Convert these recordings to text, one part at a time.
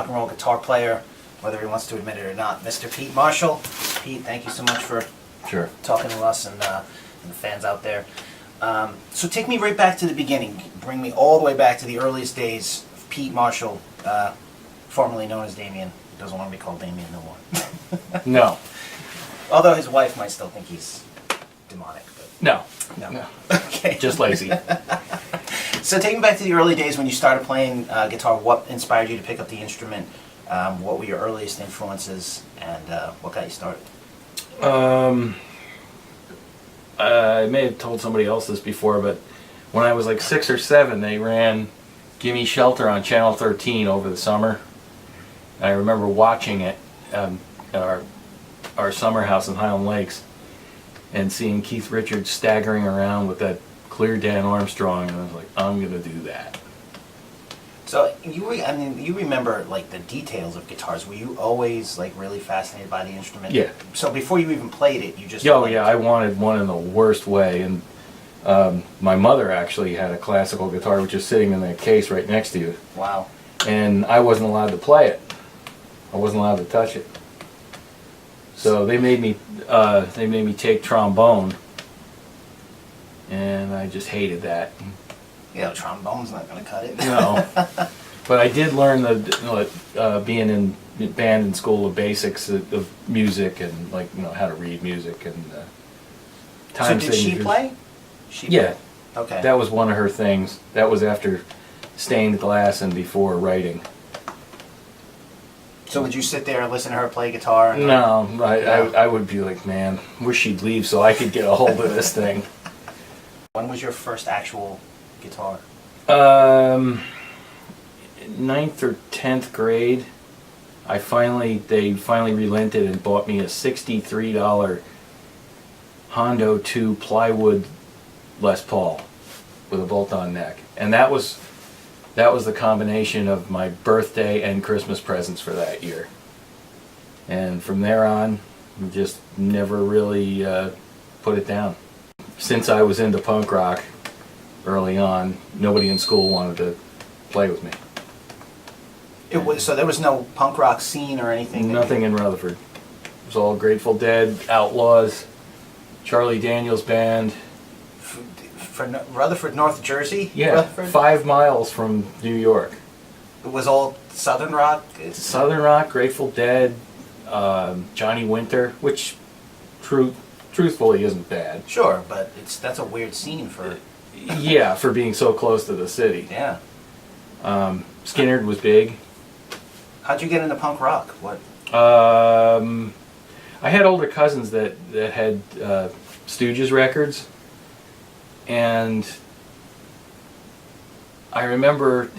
rock and roll guitar player, whether he wants to admit it or not, Mr. Pete Marshall. Pete, thank you so much for talking to us and the fans out there. So take me right back to the beginning. Bring me all the way back to the earliest days of Pete Marshall, formerly known as Damien. He doesn't want to be called Damien no more. No. Although his wife might still think he's demonic. But No. Okay. Just lazy. So take me back to the early days when you started playing guitar. What inspired you to pick up the instrument? What were your earliest influences, and what got you started? I may have told somebody else this before, but when I was like 6 or 7, they ran Gimme Shelter on Channel 13 over the summer. I remember watching it at our summer house in Highland Lakes and seeing Keith Richards staggering around with that clear Dan Armstrong, and I was like, I'm going to do that. So you remember like the details of guitars. Were you always like really fascinated by the instrument? Yeah. So before you even played it, you just... Oh yeah, I wanted one in the worst way, and my mother actually had a classical guitar which is sitting in that case right next to you. Wow. And I wasn't allowed to play it. I wasn't allowed to touch it. So they made me take trombone, and I just hated that. Yeah, trombone's not going to cut it. No. But I did learn being in band in school, the basics of music and how to read music and time signatures. So did she play? Yeah. Okay. That was one of her things. That was after stained glass and before writing. So would you sit there and listen to her play guitar? And no, I would be like, man, wish she'd leave so I could get a hold of this thing. When was your first actual guitar? 9th or 10th grade. They finally relented and bought me a $63 Hondo 2 plywood Les Paul with a bolt-on neck, and that was the combination of my birthday and Christmas presents for that year. And from there on, just never really put it down. Since I was into punk rock early on, nobody in school wanted to play with me. So there was no punk rock scene or anything? Nothing in Rutherford. It was all Grateful Dead, Outlaws, Charlie Daniels Band. For Rutherford, North Jersey? Yeah, Rutherford? 5 miles from New York. It was all Southern rock? Southern rock, Grateful Dead, Johnny Winter, which truthfully isn't bad. Sure, but that's a weird scene for... Yeah, for being so close to the city. Yeah. Skynyrd was big. How'd you get into punk rock? What? I had older cousins that had Stooges records, and I remember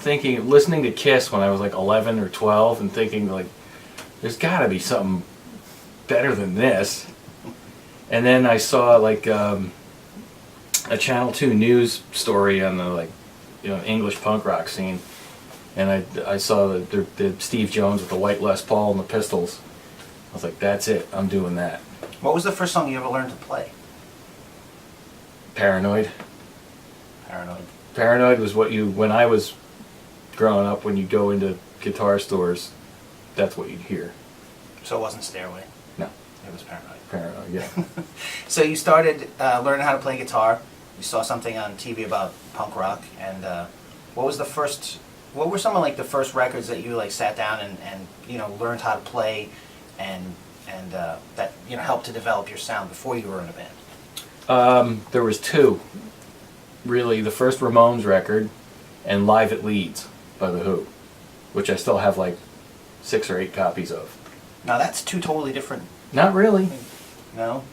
listening to Kiss when I was like 11 or 12 and thinking like, there's got to be something better than this. And then I saw like a Channel 2 news story on the English punk rock scene, and I saw the Steve Jones with the white Les Paul and the Pistols. I was like, that's it, I'm doing that. What was the first song you ever learned to play? Paranoid. Paranoid was when I was growing up, when you go into guitar stores, that's what you'd hear. So it wasn't Stairway? No. It was Paranoid. Paranoid, yeah. So you started learning how to play guitar. You saw something on TV about punk rock, and what were some of the first records that you sat down and learned how to play and that helped to develop your sound before you were in a band? There was 2. Really, the first Ramones record and Live at Leeds by The Who, which I still have 6 or 8 copies of. Now that's 2 totally different... Not really. No?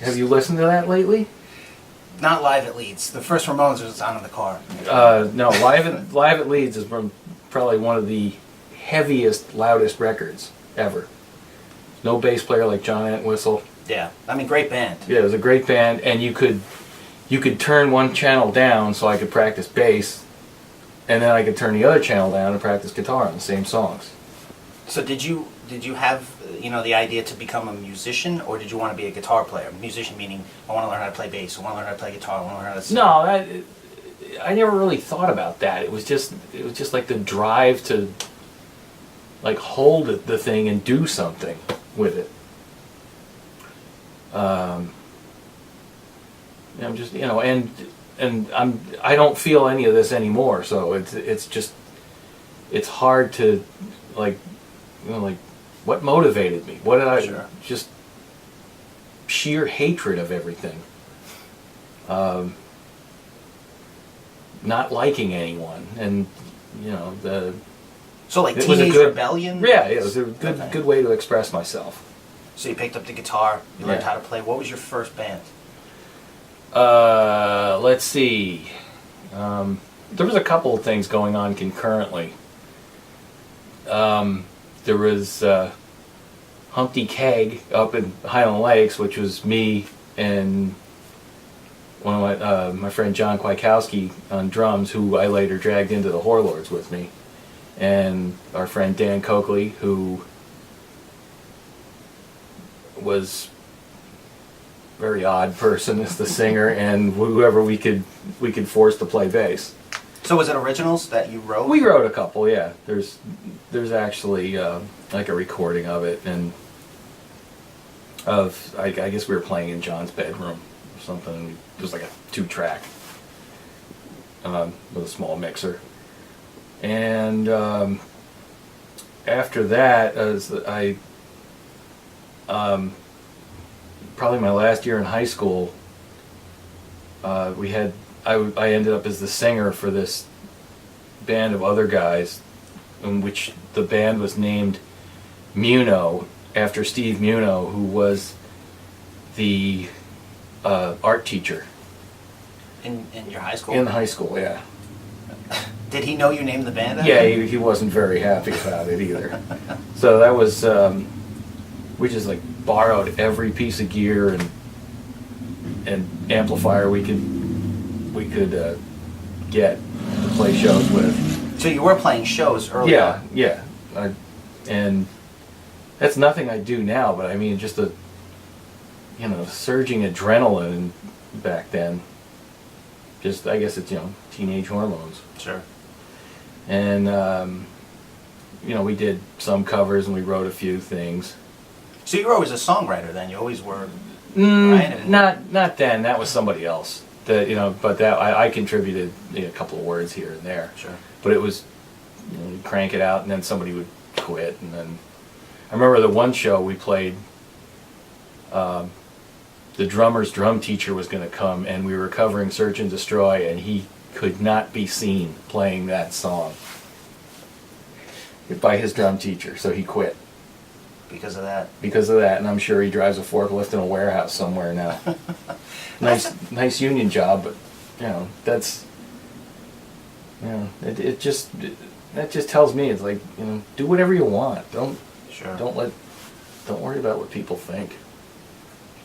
Have you listened to that lately? Not Live at Leeds. The first Ramones was on in the car. No, Live at Leeds is probably one of the heaviest, loudest records ever. No bass player like John Entwistle. Yeah, great band. Yeah, it was a great band, and you could turn one channel down so I could practice bass, and then I could turn the other channel down and practice guitar on the same songs. So did you have the idea to become a musician, or did you want to be a guitar player? Musician meaning I want to learn how to play bass, I want to learn how to play guitar, I want to learn how to sing. No, I never really thought about that. It was just like the drive to like hold the thing and do something with it. I'm just, and I don't feel any of this anymore. So it's hard to, like, what motivated me? What did I just sheer hatred of everything. Not liking anyone, and So like teenage rebellion? Yeah, it was a good way to express myself. So you picked up the guitar, you learned how to play. What was your first band? Let's see. There was a couple of things going on concurrently. There was Humpty Keg up in Highland Lakes, which was me and one of my friend John Kwiatkowski on drums, who I later dragged into the Whorlords with me, and our friend Dan Coakley, who was a very odd person as the singer, and whoever we could force to play bass. So was it originals that you wrote? We wrote a couple, yeah. There's actually like a recording of it, and I guess we were playing in John's bedroom or something. It was like a 2-track with a small mixer. And after that, probably my last year in high school, I ended up as the singer for this band of other guys, in which the band was named Muno, after Steve Muno, who was the art teacher. In your high school? In high school, yeah. Did he know you named the band? Yeah, he wasn't very happy about it either. So that was, we just like borrowed every piece of gear and amplifier we could get to play shows with. So you were playing shows early on? Yeah. And that's nothing I do now, but I mean, just the surging adrenaline back then. Just, I guess it's, teenage hormones. Sure. And, we did some covers and we wrote a few things. So you were always a songwriter then? You always were, right? Not then. That was somebody else. But that I contributed a couple of words here and there. Sure. But it was, you'd crank it out and then somebody would quit. And then I remember the one show we played, the drummer's drum teacher was going to come, and we were covering Search and Destroy, and he could not be seen playing that song by his drum teacher, so he quit. Because of that? Because of that, and I'm sure he drives a forklift in a warehouse somewhere now. Nice union job, but that just tells me, it's like, do whatever you want. Don't worry about what people think.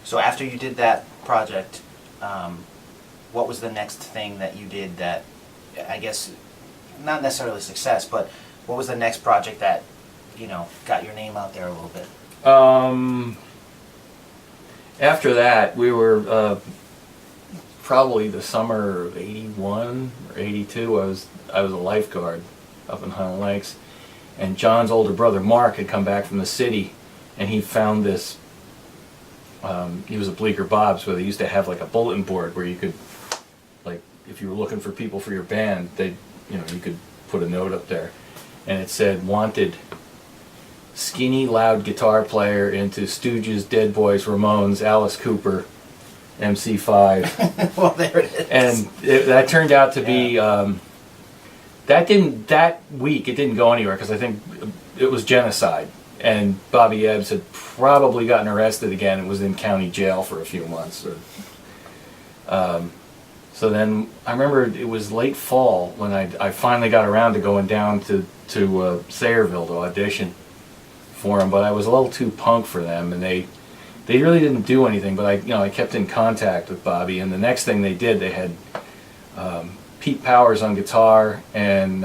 So after you did that project, what was the next thing that you did that, I guess, not necessarily success, but what was the next project that, got your name out there a little bit? After that, we were probably the summer of '81 or '82. I was a lifeguard up in Highland Lakes, and John's older brother Mark had come back from the city, and he found this. He was a Bleecker Bob's, where they used to have like a bulletin board where you could, like, if you were looking for people for your band, you could put a note up there, and it said, "Wanted skinny, loud guitar player into Stooges, Dead Boys, Ramones, Alice Cooper, MC5." Well, there it is. And that turned out to be that week it didn't go anywhere because I think it was genocide. And Bobby Ebbs had probably gotten arrested again and was in county jail for a few months. So then I remember it was late fall when I finally got around to going down to Sayreville to audition for him, but I was a little too punk for them, and they really didn't do anything. But I kept in contact with Bobby, and the next thing they did, they had Pete Powers on guitar and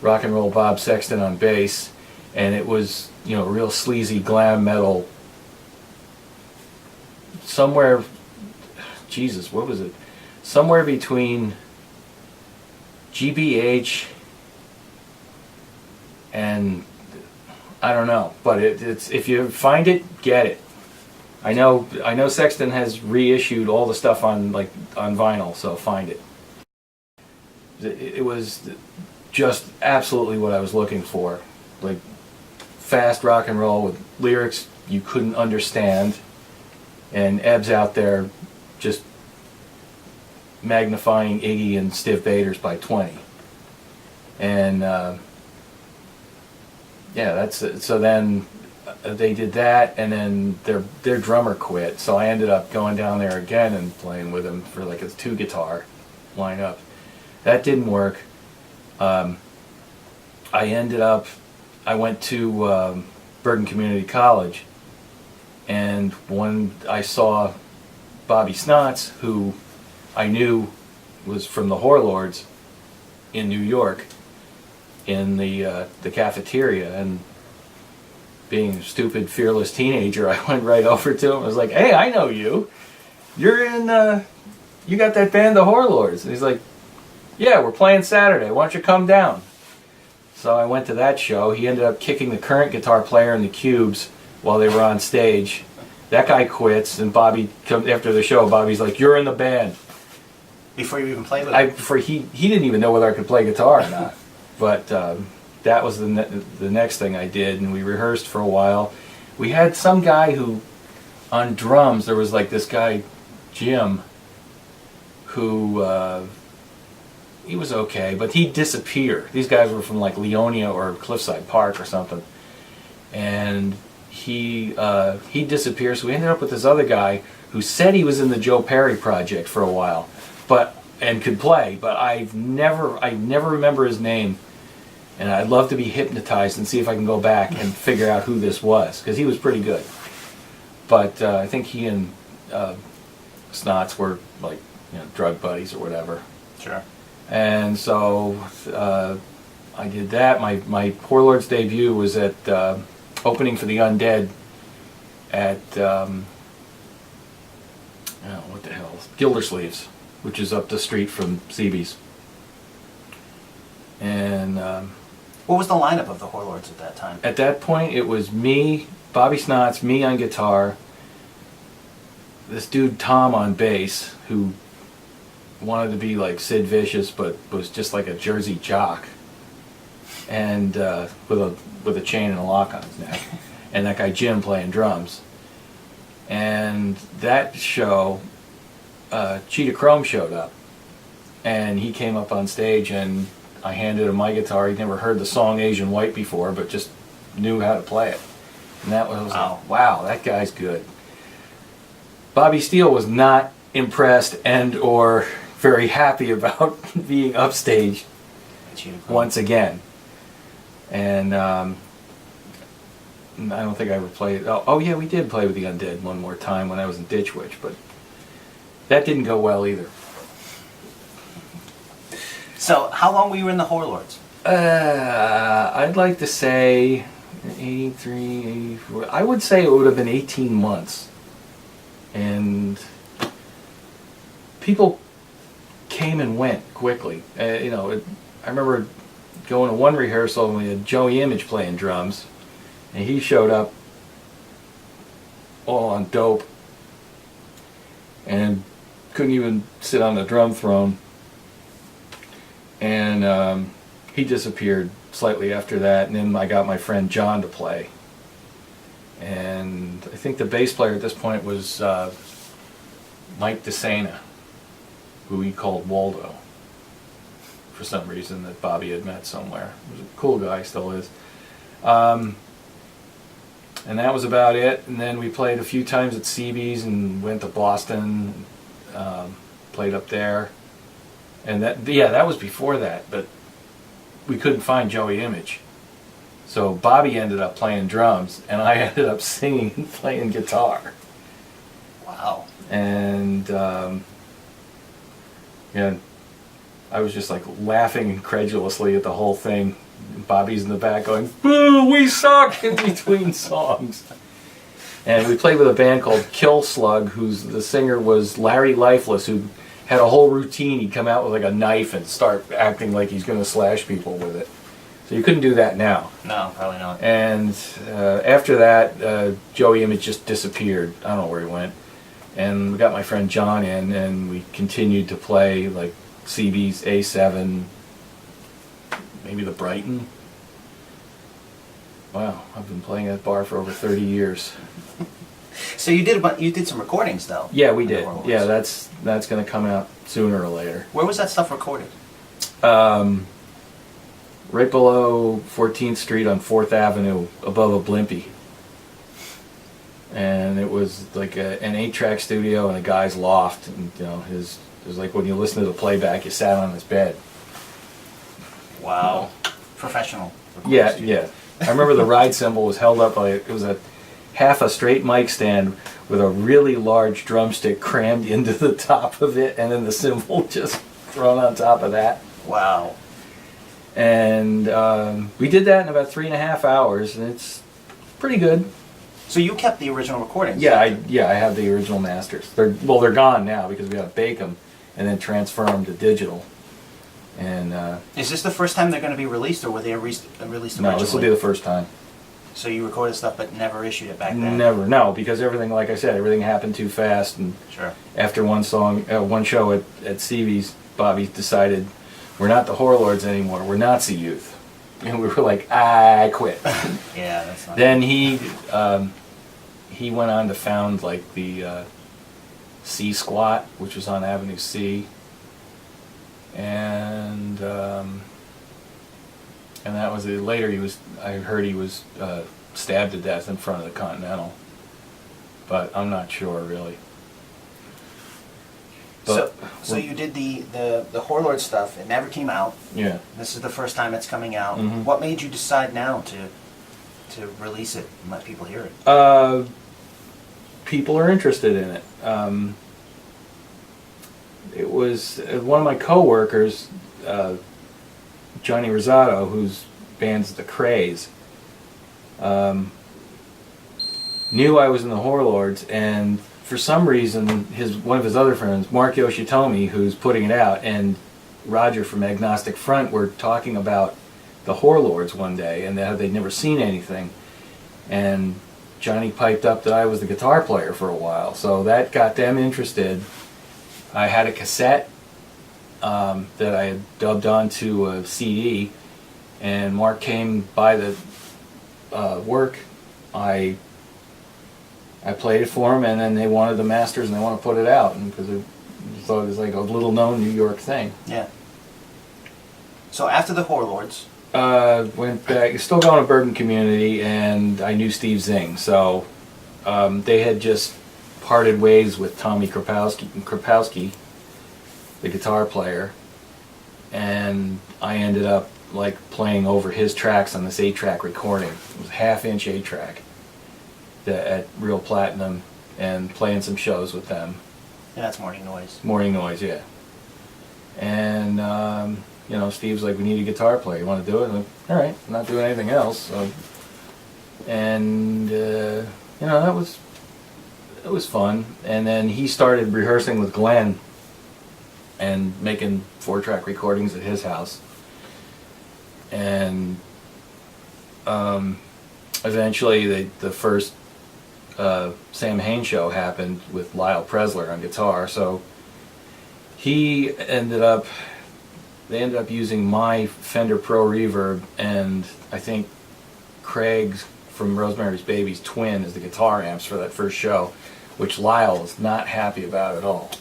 Rock and Roll Bob Sexton on bass. And it was, real sleazy glam metal. Somewhere, Jesus, what was it? Somewhere between GBH and I don't know, but it's if you find it, get it. I know Sexton has reissued all the stuff on vinyl, so find it. It was just absolutely what I was looking for, like fast rock and roll with lyrics you couldn't understand, and Ebb's out there just magnifying Iggy and Stiff Baders by 20. And that's it. So then they did that, and then their drummer quit. So I ended up going down there again and playing with him for like a 2-guitar lineup. That didn't work. I went to Bergen Community College, and I saw Bobby Snots, who I knew was from the Whorlords in New York, in the cafeteria, and being a stupid, fearless teenager, I went right over to him. I was like, "Hey, I know you. You're in. You got that band, the Whorlords." And he's like, "Yeah, we're playing Saturday. Why don't you come down?" So I went to that show. He ended up kicking the current guitar player in the cubes while they were on stage. That guy quits, and Bobby comes after the show. Bobby's like, "You're in the band." Before you even played with him? He didn't even know whether I could play guitar or not. But that was the next thing I did, and we rehearsed for a while. We had some guy who, on drums, there was like this guy, Jim, who, he was okay, but he'd disappear. These guys were from like Leonia or Cliffside Park or something. And he disappeared, so we ended up with this other guy who said he was in the Joe Perry project for a while, and could play, but I never remember his name, and I'd love to be hypnotized and see if I can go back and figure out who this was, because he was pretty good. But I think he and Snots were like drug buddies or whatever. Sure. And so I did that. My Whorlords debut was at opening for the Undead at what the hell, Gildersleeves, which is up the street from CB's. And what was the lineup of the Whorlords at that time? At that point, it was me, Bobby Snots, me on guitar, this dude Tom on bass, who wanted to be like Sid Vicious, but was just like a Jersey jock, and with a chain and a lock on his neck, and that guy Jim playing drums. And that show, Cheetah Chrome showed up, and he came up on stage, and I handed him my guitar. He'd never heard the song Asian White before, but just knew how to play it. And that was like, wow, that guy's good. Bobby Steele was not impressed and or very happy about being upstaged once again. And I don't think I ever played. Oh yeah, we did play with the Undead one more time when I was in Ditch Witch, but that didn't go well either. So, how long were you in the Whorlords? I'd like to say 83, 84. I would say it would have been 18 months. And people came and went quickly. I remember going to one rehearsal and we had Joey Image playing drums, and he showed up all on dope and couldn't even sit on the drum throne. And he disappeared slightly after that, and then I got my friend John to play. And I think the bass player at this point was Mike DeSena, who he called Waldo for some reason that Bobby had met somewhere. He was a cool guy, still is. And that was about it. And then we played a few times at CB's and went to Boston, played up there. And that was before that, but we couldn't find Joey Image. So Bobby ended up playing drums, and I ended up singing and playing guitar. Wow. And I was just like laughing incredulously at the whole thing. Bobby's in the back going, "Boo, we suck!" in between songs. And we played with a band called Kill Slug, the singer was Larry Lifeless, who had a whole routine. He'd come out with like a knife and start acting like he's going to slash people with it. So you couldn't do that now. No, probably not. And after that, Joey Image just disappeared. I don't know where he went. And we got my friend John in, and we continued to play like CB's A7, maybe the Brighton. Wow, I've been playing at that bar for over 30 years. So you did some recordings though. Yeah, we did. Whorlords. Yeah, that's going to come out sooner or later. Where was that stuff recorded? Right below 14th Street on 4th Avenue, above a Blimpie. And it was like an 8-track studio in a guy's loft. And, you know, it was like when you listen to the playback, you sat on his bed. Wow. Professional. Yeah, studio. yeah. I remember the ride cymbal was held up by, it was a half a straight mic stand with a really large drumstick crammed into the top of it, and then the cymbal just thrown on top of that. Wow. And we did that in about 3.5 hours, and it's pretty good. So you kept the original recordings? Yeah, I have the original masters. They're gone now because we got to bake them and then transfer them to digital. And is this the first time they're going to be released, or were they released originally? no, this will be the first time. So you recorded stuff but never issued it back then? Never, no, because everything, like I said, everything happened too fast. And Sure. after one show at CB's, Bobby decided, we're not the Whorlords anymore, we're Nazi youth. And we were like, I quit. Yeah, that's not... Then he went on to found like the C Squat, which was on Avenue C, and that was it. Later I heard he was stabbed to death in front of the Continental, but I'm not sure really. But so you did the Whorlords stuff. It never came out. Yeah. This is the first time it's coming out. Mhm. What made you decide now to release it and let people hear it? People are interested in it. It was one of my co-workers, Johnny Rosado, whose band's The Craze, knew I was in the Whorlords, and for some reason, one of his other friends, Mark Yoshitomi, who's putting it out, and Roger from Agnostic Front were talking about the Whorlords one day, and that they'd never seen anything. And Johnny piped up that I was the guitar player for a while, so that got them interested. I had a cassette that I had dubbed onto a CD, and Mark came by the work. I played it for them, and then they wanted the masters, and they want to put it out, and because they thought it was like a little-known New York thing. Yeah. So after the Whorlords, went back, still going to Bergen Community, and I knew Steve Zing, so they had just parted ways with Tommy Kropowski, the guitar player, and I ended up like playing over his tracks on this 8-track recording. It was a half-inch 8-track at Real Platinum, and playing some shows with them. yeah, that's Morning Noise. Morning Noise, yeah. And you know, Steve's like, we need a guitar player. You want to do it? I'm like, all right, I'm not doing anything else. So, and you know, it was fun. And then he started rehearsing with Glenn and making 4-track recordings at his house. And eventually, the first Samhain show happened with Lyle Presler on guitar. So they ended up using my Fender Pro Reverb, and I think Craig's from Rosemary's Baby's Twin as the guitar amps for that first show, which Lyle was not happy about at all.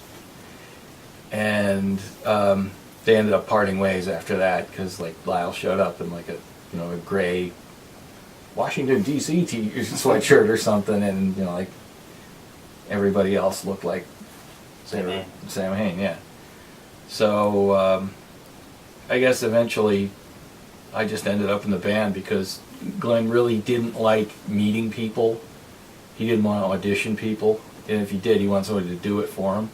And they ended up parting ways after that, because like Lyle showed up in like a gray Washington D.C. sweatshirt or something, and you know, like everybody else looked like Samhain, yeah. So I guess eventually I just ended up in the band because Glenn really didn't like meeting people. He didn't want to audition people, and if he did, he wanted somebody to do it for him.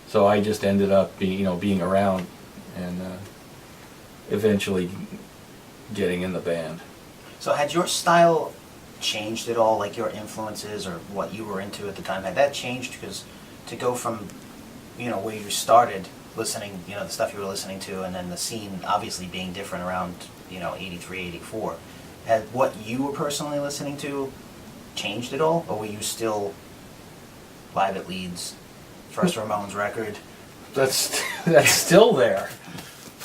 So I just ended up being around, and eventually getting in the band. So had your style changed at all, like your influences or what you were into at the time? Had that changed? Because to go from, where you started, listening, the stuff you were listening to, and then the scene obviously being different around, 83, 84, had what you were personally listening to changed at all? Or were you still Live at Leeds, first Ramones record? That's still there.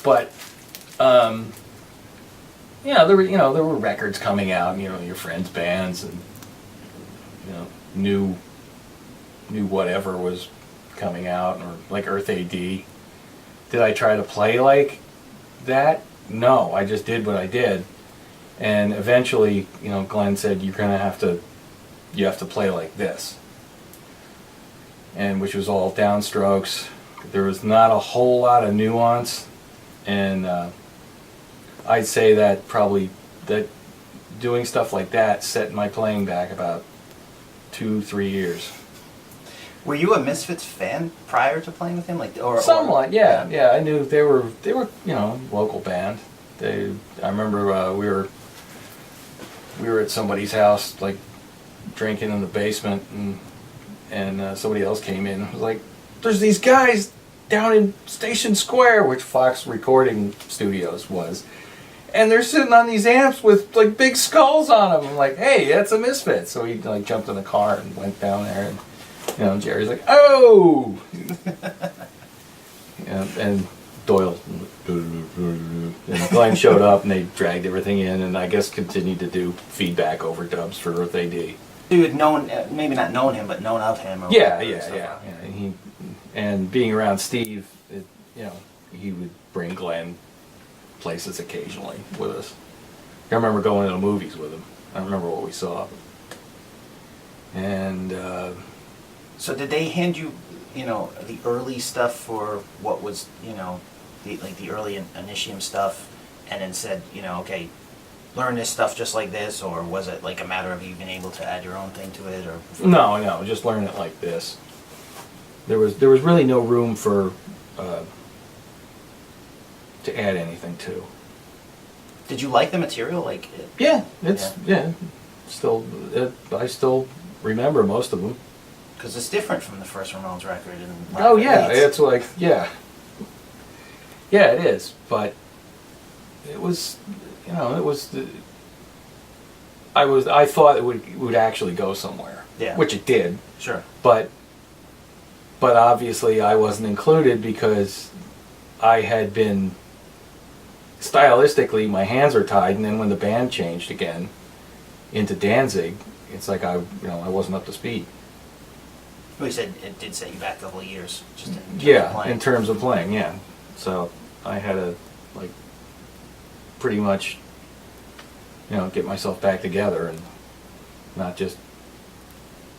But, there were records coming out, your friends' bands, and, new whatever was coming out, or like Earth AD. Did I try to play like that? No, I just did what I did. And eventually, Glenn said, you have to play like this. And which was all downstrokes. There was not a whole lot of nuance. And I'd say that probably doing stuff like that set my playing back about 2-3 years. Were you a Misfits fan prior to playing with him? Somewhat, yeah. Yeah, I knew they were local band. I remember we were at somebody's house, like, drinking in the basement, and somebody else came in and was like, there's these guys down in Station Square, which Fox Recording Studios was, and they're sitting on these amps with, like, big skulls on them. I'm like, hey, that's a Misfit. So he, like, jumped in the car and went down there, and Jerry's like, oh! And Doyle, and Glenn showed up, and they dragged everything in, and I guess continued to do feedback overdubs for Earth AD. You had known, maybe not known him, but known of him. Yeah. And being around Steve, he would bring Glenn places occasionally with us. I remember going to the movies with him. I don't remember what we saw. And so did they hand you, the early stuff for what was, the early Initium stuff, and then said, okay, learn this stuff just like this, or was it like a matter of you being able to add your own thing to it, or? No, just learn it like this. There was really no room for to add anything to. Did you like the material? Yeah, Still, I still remember most of them. Because it's different from the first Ramones record. It's like, yeah, it is. But it was, I thought it would actually go somewhere. Yeah. Which it did. Sure. But obviously I wasn't included because I had been, stylistically, my hands are tied, and then when the band changed again into Danzig, it's like I wasn't up to speed. Well, you said it did set you back a couple of years, just in terms of playing. In terms of playing, yeah. So I had to, like, pretty much, get myself back together and not just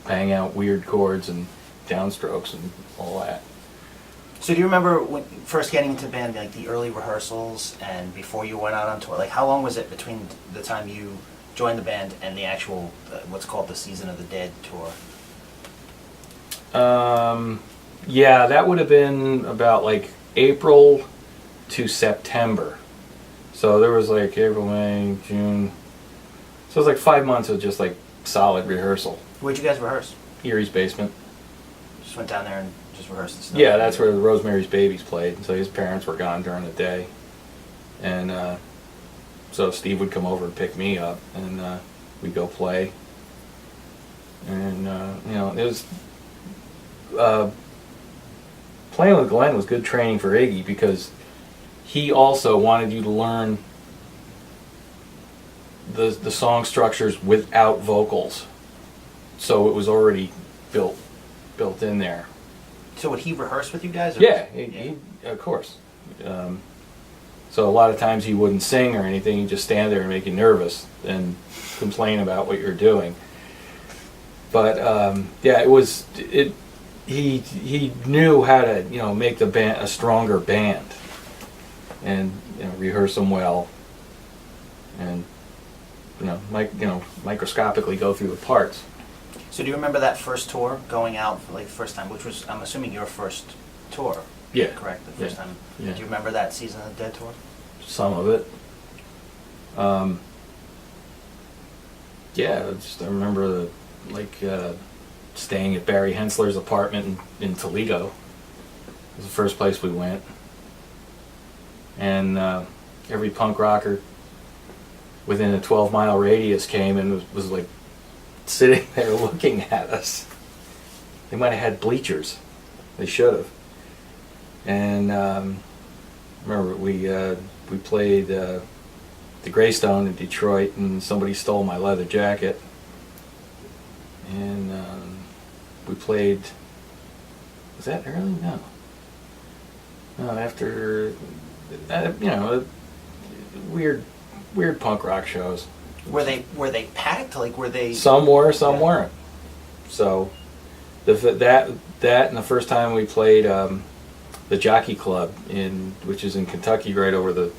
bang out weird chords and downstrokes and all that. So do you remember when first getting into band, like the early rehearsals and before you went out on tour? Like, how long was it between the time you joined the band and the actual, what's called the Season of the Dead tour? Yeah, that would have been about like April to September. So there was like April, May, June. So it was like 5 months of just like solid rehearsal. Where'd you guys rehearse? Erie's basement. Just went down there and just rehearsed and stuff? Yeah, that's where the Rosemary's Babies played. So his parents were gone during the day. And so Steve would come over and pick me up, and we'd go play. And, it was... playing with Glenn was good training for Iggy because he also wanted you to learn the song structures without vocals, so it was already built in there. So would he rehearse with you guys? Yeah, he, of course. So a lot of times he wouldn't sing or anything. He'd just stand there and make you nervous and complain about what you're doing. But he knew how to make the band a stronger band, and rehearse them well, and microscopically go through the parts. So do you remember that first tour, going out for like the first time, which was, I'm assuming, your first tour? Yeah. Correct, the first time. Yeah. Do you remember that Season of the Dead tour? Some of it. I remember staying at Barry Hensler's apartment in Toledo, It was the first place we went. And every punk rocker within a 12-mile radius came and was like sitting there looking at us. They might have had bleachers. They should have. And remember, we played the Greystone in Detroit, and somebody stole my leather jacket. And we played. Was that early? No. No, after. You know, weird punk rock shows. Were they packed? Like, were they? Some were, some weren't. So, that and the first time we played the Jockey Club which is in Kentucky, right over the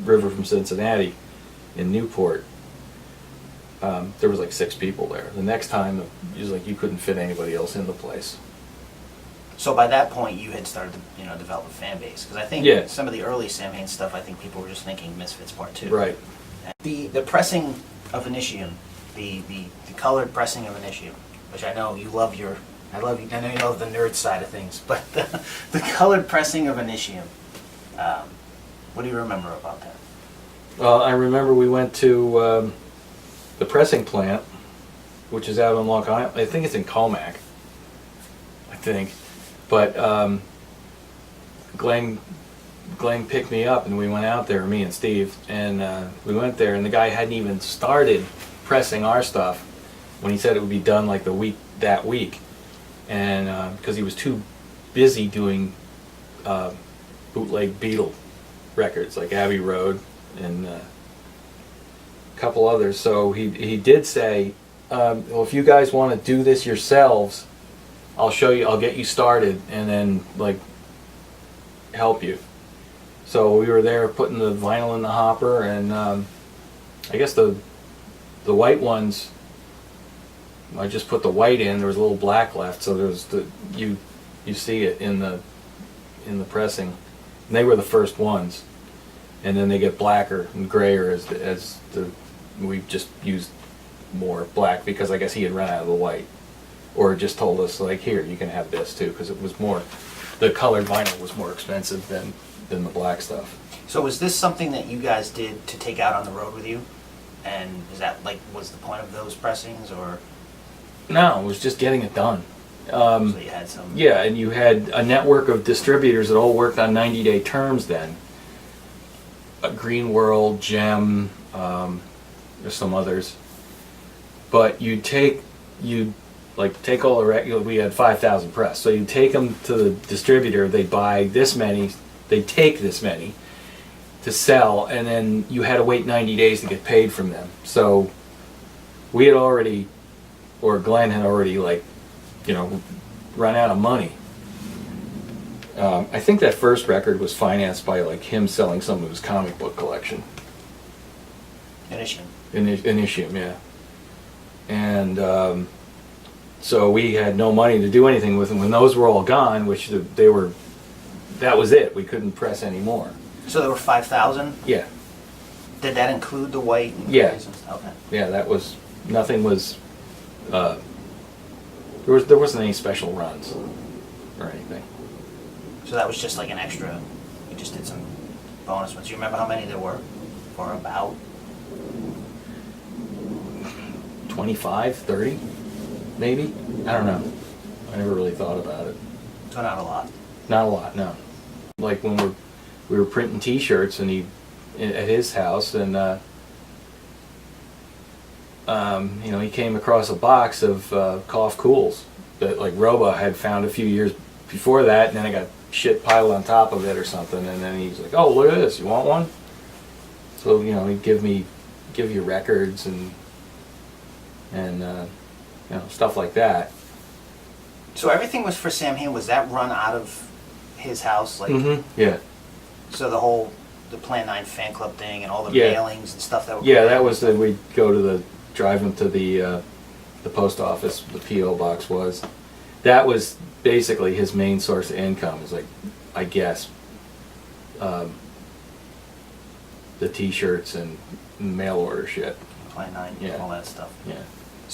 river from Cincinnati, in Newport. There was like 6 people there. The next time, it was like you couldn't fit anybody else in the place. So by that point, you had started to develop a fan base, because I think some of the early Samhain stuff, I think people were just thinking Misfits Part 2. Right. The pressing of Initium, the colored pressing of Initium, which I know you love I know you love the nerd side of things, but the colored pressing of Initium, what do you remember about that? Well, I remember we went to the pressing plant, which is out on Long Island. I think it's in Comac. I think. But Glenn picked me up and we went out there, me and Steve, and we went there and the guy hadn't even started pressing our stuff when he said it would be done like that week, and because he was too busy doing bootleg Beatle records like Abbey Road and a couple others. So he did say, well, if you guys want to do this yourselves, I'll show you, I'll get you started and then like help you. So we were there putting the vinyl in the hopper, and I guess the white ones, I just put the white in, there was a little black left, so there's you see it in the pressing. And they were the first ones. And then they get blacker and grayer as we just used more black because I guess he had run out of the white. Or just told us, like, here, you can have this too, because it was more, the colored vinyl was more expensive than the black stuff. So was this something that you guys did to take out on the road with you? And is that, like, was the point of those pressings, or? No, it was just getting it done. So you had some... Yeah, and you had a network of distributors that all worked on 90-day terms then. Green World, Gem, there's some others. But take all the we had 5,000 press, so you take them to the distributor, they buy this many, they take this many to sell, and then you had to wait 90 days to get paid from them. So we had already, or Glenn had already, run out of money. I think that first record was financed by him selling some of his comic book collection. Initium. Initium, yeah. And so we had no money to do anything with them. When those were all gone, which that was it. We couldn't press anymore. So there were 5,000? Yeah. Did that include the white? And yeah. Okay. Yeah, that was, nothing was, there wasn't any special runs or anything. So that was just like an extra, you just did some bonus ones. Do you remember how many there were? For about? 25, 30, maybe? I don't know. I never really thought about it. So not a lot. Not a lot, no. Like when we were printing T-shirts and at his house, and he came across a box of Cough Cools that Robo had found a few years before that, and then I got shit piled on top of it or something, and then he's like, "Oh, look at this! You want one?" So he'd give you records and stuff like that. So everything was for Samhain. Was that run out of his house? Mm-hmm. Yeah. So the Plan 9 fan club thing and all the mailings and stuff that were... Yeah, that was we'd go drive him to the post office, the P.O. box was. That was basically his main source of income, is I guess, the T-shirts and mail order shit. Plan 9, yeah. all that stuff. Yeah.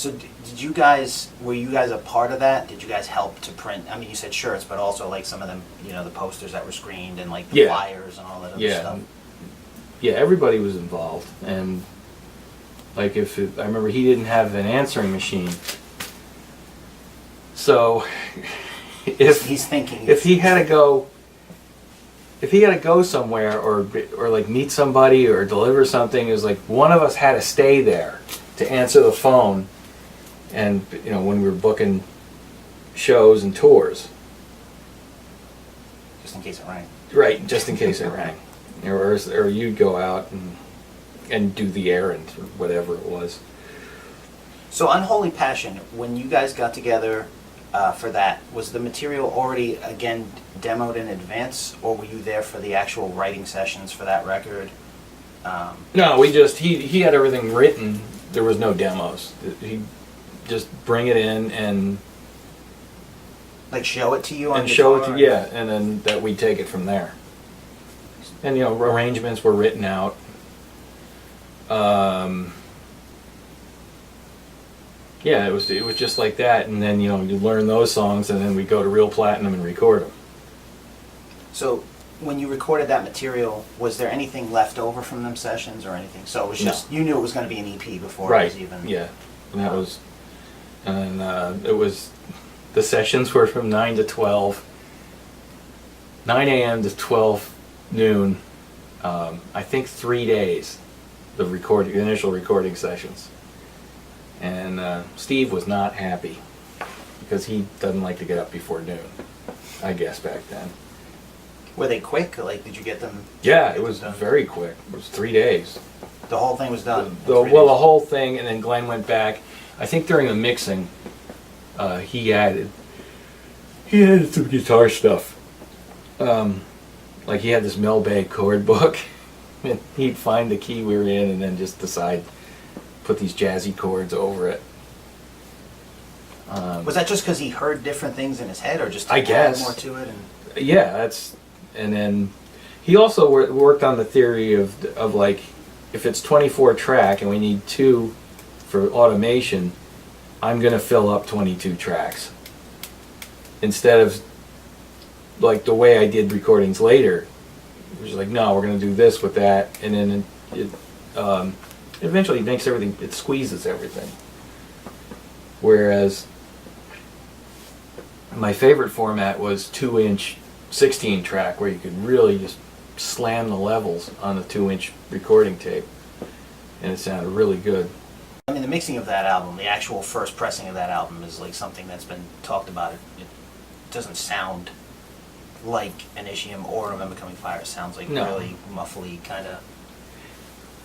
So did you guys, were you guys a part of that? Did you guys help to print, I mean, you said shirts, but also like some of them, you know, the posters that were screened and like the flyers and all that other stuff? Yeah, everybody was involved. And like I remember he didn't have an answering machine. So if he's thinking, if he had to go somewhere or like meet somebody or deliver something, it was like one of us had to stay there to answer the phone. And you know, when we were booking shows and tours, just in case it rang. Right, just in case it rang, or you'd go out and do the errand or whatever it was. So Unholy Passion, when you guys got together for that, was the material already again demoed in advance, or were you there for the actual writing sessions for that record? No, we just he had everything written. There was no demos. He just bring it in and like show it to you on and show guitar? it to and then that we take it from there. And you know, arrangements were written out. Yeah, it was just like that, and then you know you learn those songs, and then we go to Real Platinum and record them. So when you recorded that material, was there anything left over from them sessions or anything? So it was just you knew it was going to be an EP before it was even. Yeah, and that was, and it was the sessions were from 9 to 12, 9 a.m. to 12 noon. I think 3 days, the initial recording sessions. And Steve was not happy because he doesn't like to get up before noon, I guess, back then. Were they quick? Like, did you get them? Yeah, it was very quick. It was 3 days. The whole thing was done? The whole thing, and then Glenn went back. I think during the mixing, he added some guitar stuff. Like he had this Mel Bay chord book, and he'd find the key we were in and then just decide put these jazzy chords over it. Was that just because he heard different things in his head, or just to I guess add more to it? Yeah, and then he also worked on the theory of like, if it's 24 track and we need 2 for automation, I'm gonna fill up 22 tracks instead of like the way I did recordings later. It was like, no, we're gonna do this with that, and then it eventually makes everything, it squeezes everything. Whereas my favorite format was 2-inch 16 track, where you could really just slam the levels on a 2-inch recording tape, and it sounded really good. I mean, the mixing of that album, the actual first pressing of that album, is like something that's been talked about. It doesn't sound like Initium or Remember Coming Fire. It sounds like really muffly kind of.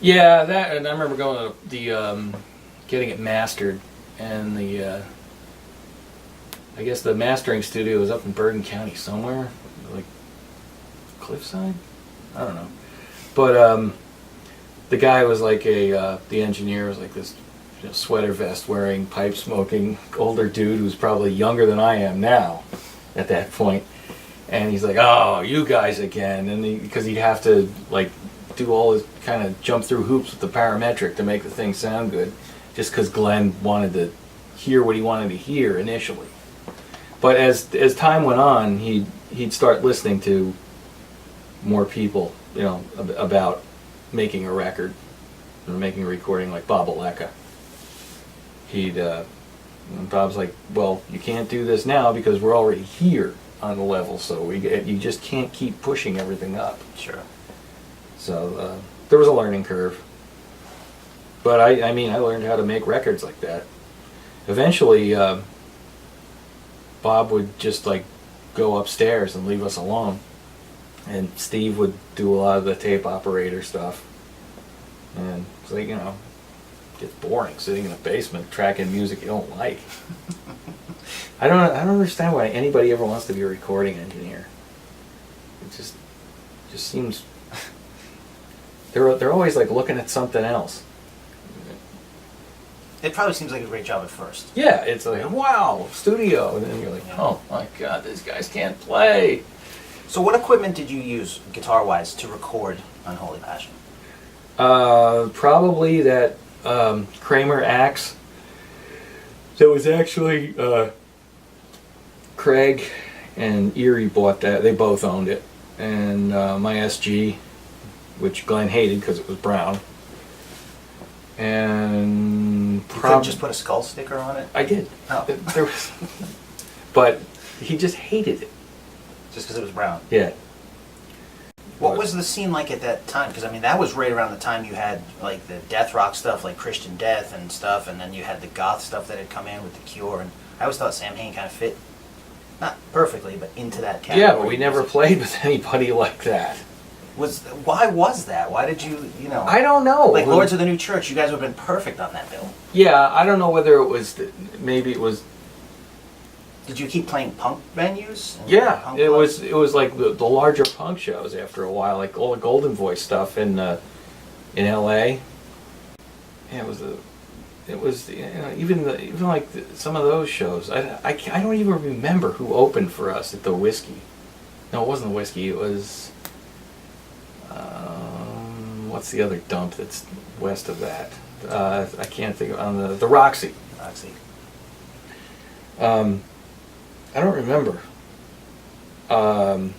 Yeah, that, and I remember going to the getting it mastered, and the I guess the mastering studio was up in Bergen County somewhere, like Cliffside. I don't know, but the guy was like the engineer was like this sweater vest wearing, pipe smoking older dude who's probably younger than I am now at that point, and he's like, "Oh, you guys again," and because he'd have to like do all his kind of jump through hoops with the parametric to make the thing sound good, just because Glenn wanted to hear what he wanted to hear initially. But as time went on, he'd start listening to more people, you know, about making a record or making a recording, like Bob Aleka. Bob's like, well, you can't do this now because we're already here on the level, so you just can't keep pushing everything up. Sure. So there was a learning curve. But I mean, I learned how to make records like that. Eventually, Bob would just like go upstairs and leave us alone, and Steve would do a lot of the tape operator stuff. And it's like, you know, it gets boring sitting in a basement tracking music you don't like. I don't understand why anybody ever wants to be a recording engineer. It just seems they're always like looking at something else. It probably seems like a great job at first. Yeah, it's like, wow, studio, and then you're like, oh my god, these guys can't play. So what equipment did you use, guitar-wise, to record Unholy Passion? Probably that Kramer Axe So it was actually Craig and Erie bought that. They both owned it. And my SG, which Glenn hated because it was brown. And You couldn't just put a skull sticker on it? I did. Oh. There was, but he just hated it. Just because it was brown? Yeah. What was the scene like at that time? Because, I mean, that was right around the time you had, like, the death rock stuff, like Christian Death and stuff, and then you had the goth stuff that had come in with The Cure, and I always thought Samhain kind of fit, not perfectly, but into that category. Yeah, but we never played with anybody like that. Why was that? Why did you, I don't know. Like, Lords of the New Church, you guys would have been perfect on that bill. Yeah, I don't know whether it was, maybe it was. Did you keep playing punk venues? Yeah, punk it clubs? was like the larger punk shows after a while, like all the Golden Voice stuff in L.A. Yeah, it was even like some of those shows. I don't even remember who opened for us at the Whiskey. No, it wasn't the Whiskey. It was what's the other dump that's west of that? I can't think of on the Roxy. Roxy. I don't remember. I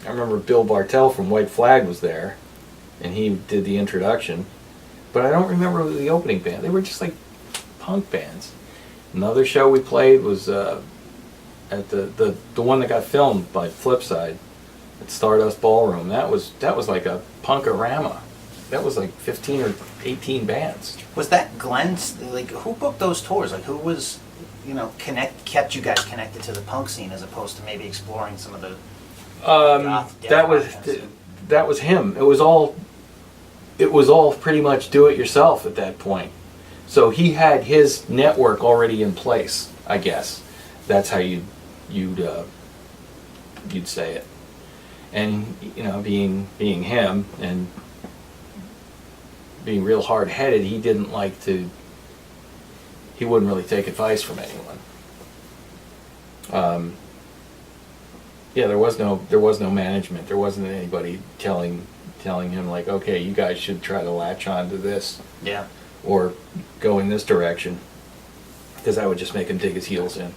remember Bill Bartell from White Flag was there, and he did the introduction. But I don't remember the opening band. They were just like punk bands. Another show we played was at the one that got filmed by Flipside at Stardust Ballroom. That was like a punkorama. That was like 15 or 18 bands. Was that Glenn's? Like, who booked those tours? Like, who was, kept you guys connected to the punk scene as opposed to maybe exploring some of the goth, that was him. It was all pretty much do it yourself at that point. So he had his network already in place, I guess. That's how you'd say it. And being him and being real hard-headed, he wouldn't really take advice from anyone. Yeah, there was no management. There wasn't anybody telling him like, okay, you guys should try to latch on to this. Yeah. Or go in this direction, because that would just make him dig his heels in.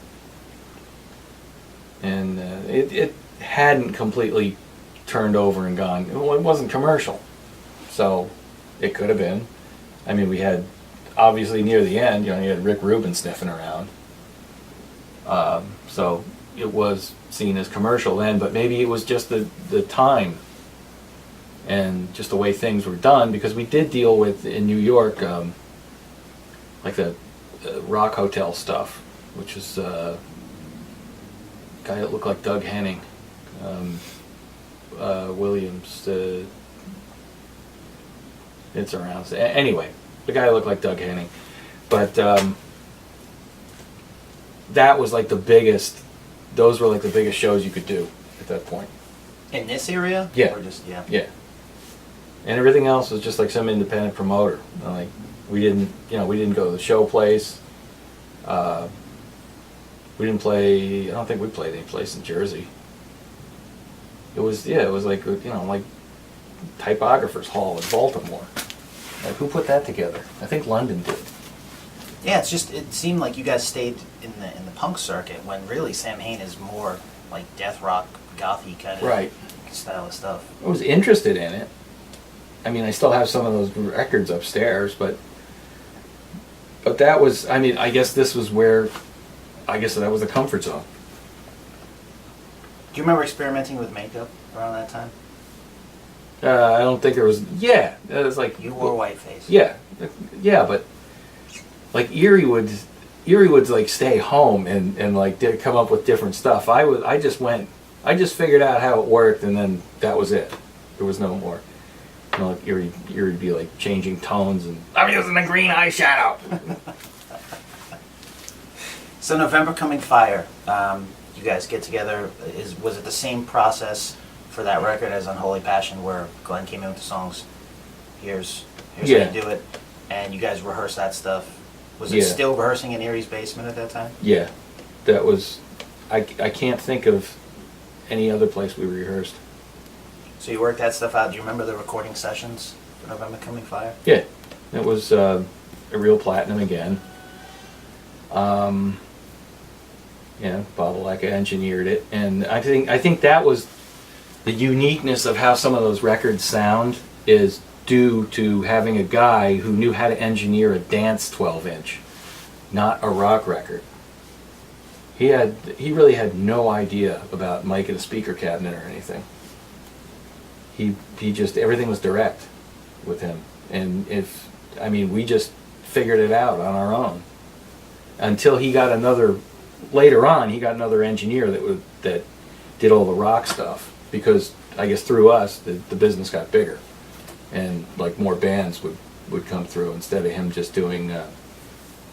And it hadn't completely turned over and gone. Well, it wasn't commercial, so it could have been. I mean, we had, obviously near the end, you had Rick Rubin sniffing around. So it was seen as commercial then, but maybe it was just the time and just the way things were done, because we did deal with, in New York, like the Rock Hotel stuff, which is a guy that looked like Doug Henning, Williams, it's around. Anyway, the guy looked like Doug Henning. But that was like the biggest, those were like the biggest shows you could do at that point. In this area? Yeah. Or just, yeah. Yeah. And everything else was just like some independent promoter. Like, we didn't go to the show place. We didn't play, I don't think we played any place in Jersey. It was like, like Typographer's Hall in Baltimore. Like, who put that together? I think London did. Yeah, it seemed like you guys stayed in the punk circuit when really Samhain is more like death rock, gothy kind of style of stuff. I was interested in it. I mean, I still have some of those records upstairs, but that was, I mean, I guess this was where, I guess that was the comfort zone. Do you remember experimenting with makeup around that time? I don't think there was, it was like... You wore whiteface. Yeah, but like Erie would like stay home and like come up with different stuff. I just figured out how it worked, and then that was it. There was no more. Like Erie would be like changing tones, and I'm using the green eyeshadow. So November Coming Fire, you guys get together. Was it the same process for that record as Unholy Passion, where Glenn came in with the songs? Here's how you do it, and you guys rehearse that stuff. Was it still rehearsing in Erie's basement at that time? Yeah, that was. I can't think of any other place we rehearsed. So you worked that stuff out. Do you remember the recording sessions for November Coming Fire? Yeah, it was a real platinum again. Bob Aleka engineered it, and I think that was the uniqueness of how some of those records sound is due to having a guy who knew how to engineer a dance 12-inch, not a rock record. He really had no idea about mic in a speaker cabinet or anything. He just, everything was direct with him, and we just figured it out on our own until later on he got another engineer that did all the rock stuff, because I guess through us the business got bigger and like more bands would come through instead of him just doing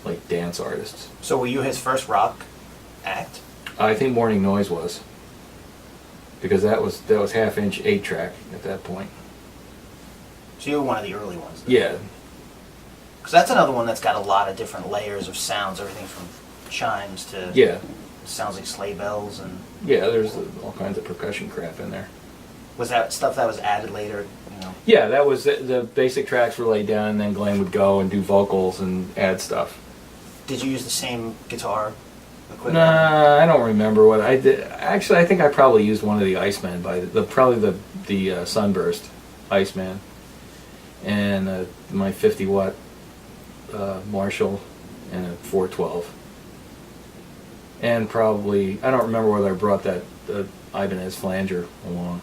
like dance artists. So were you his first rock act? I think Morning Noise was, because that was 1/2-inch 8-track at that point. So you were one of the early ones then. Yeah. Because that's another one that's got a lot of different layers of sounds, everything from chimes to sounds like sleigh bells and... Yeah, there's all kinds of percussion crap in there. Was that stuff that was added later, Yeah, that was the basic tracks were laid down, and then Glenn would go and do vocals and add stuff. Did you use the same guitar equipment? Nah, I don't remember what I did. Actually, I think I probably used one of the Iceman probably the Sunburst Iceman, and my 50-watt Marshall and a 412. And probably, I don't remember whether I brought that Ibanez flanger along.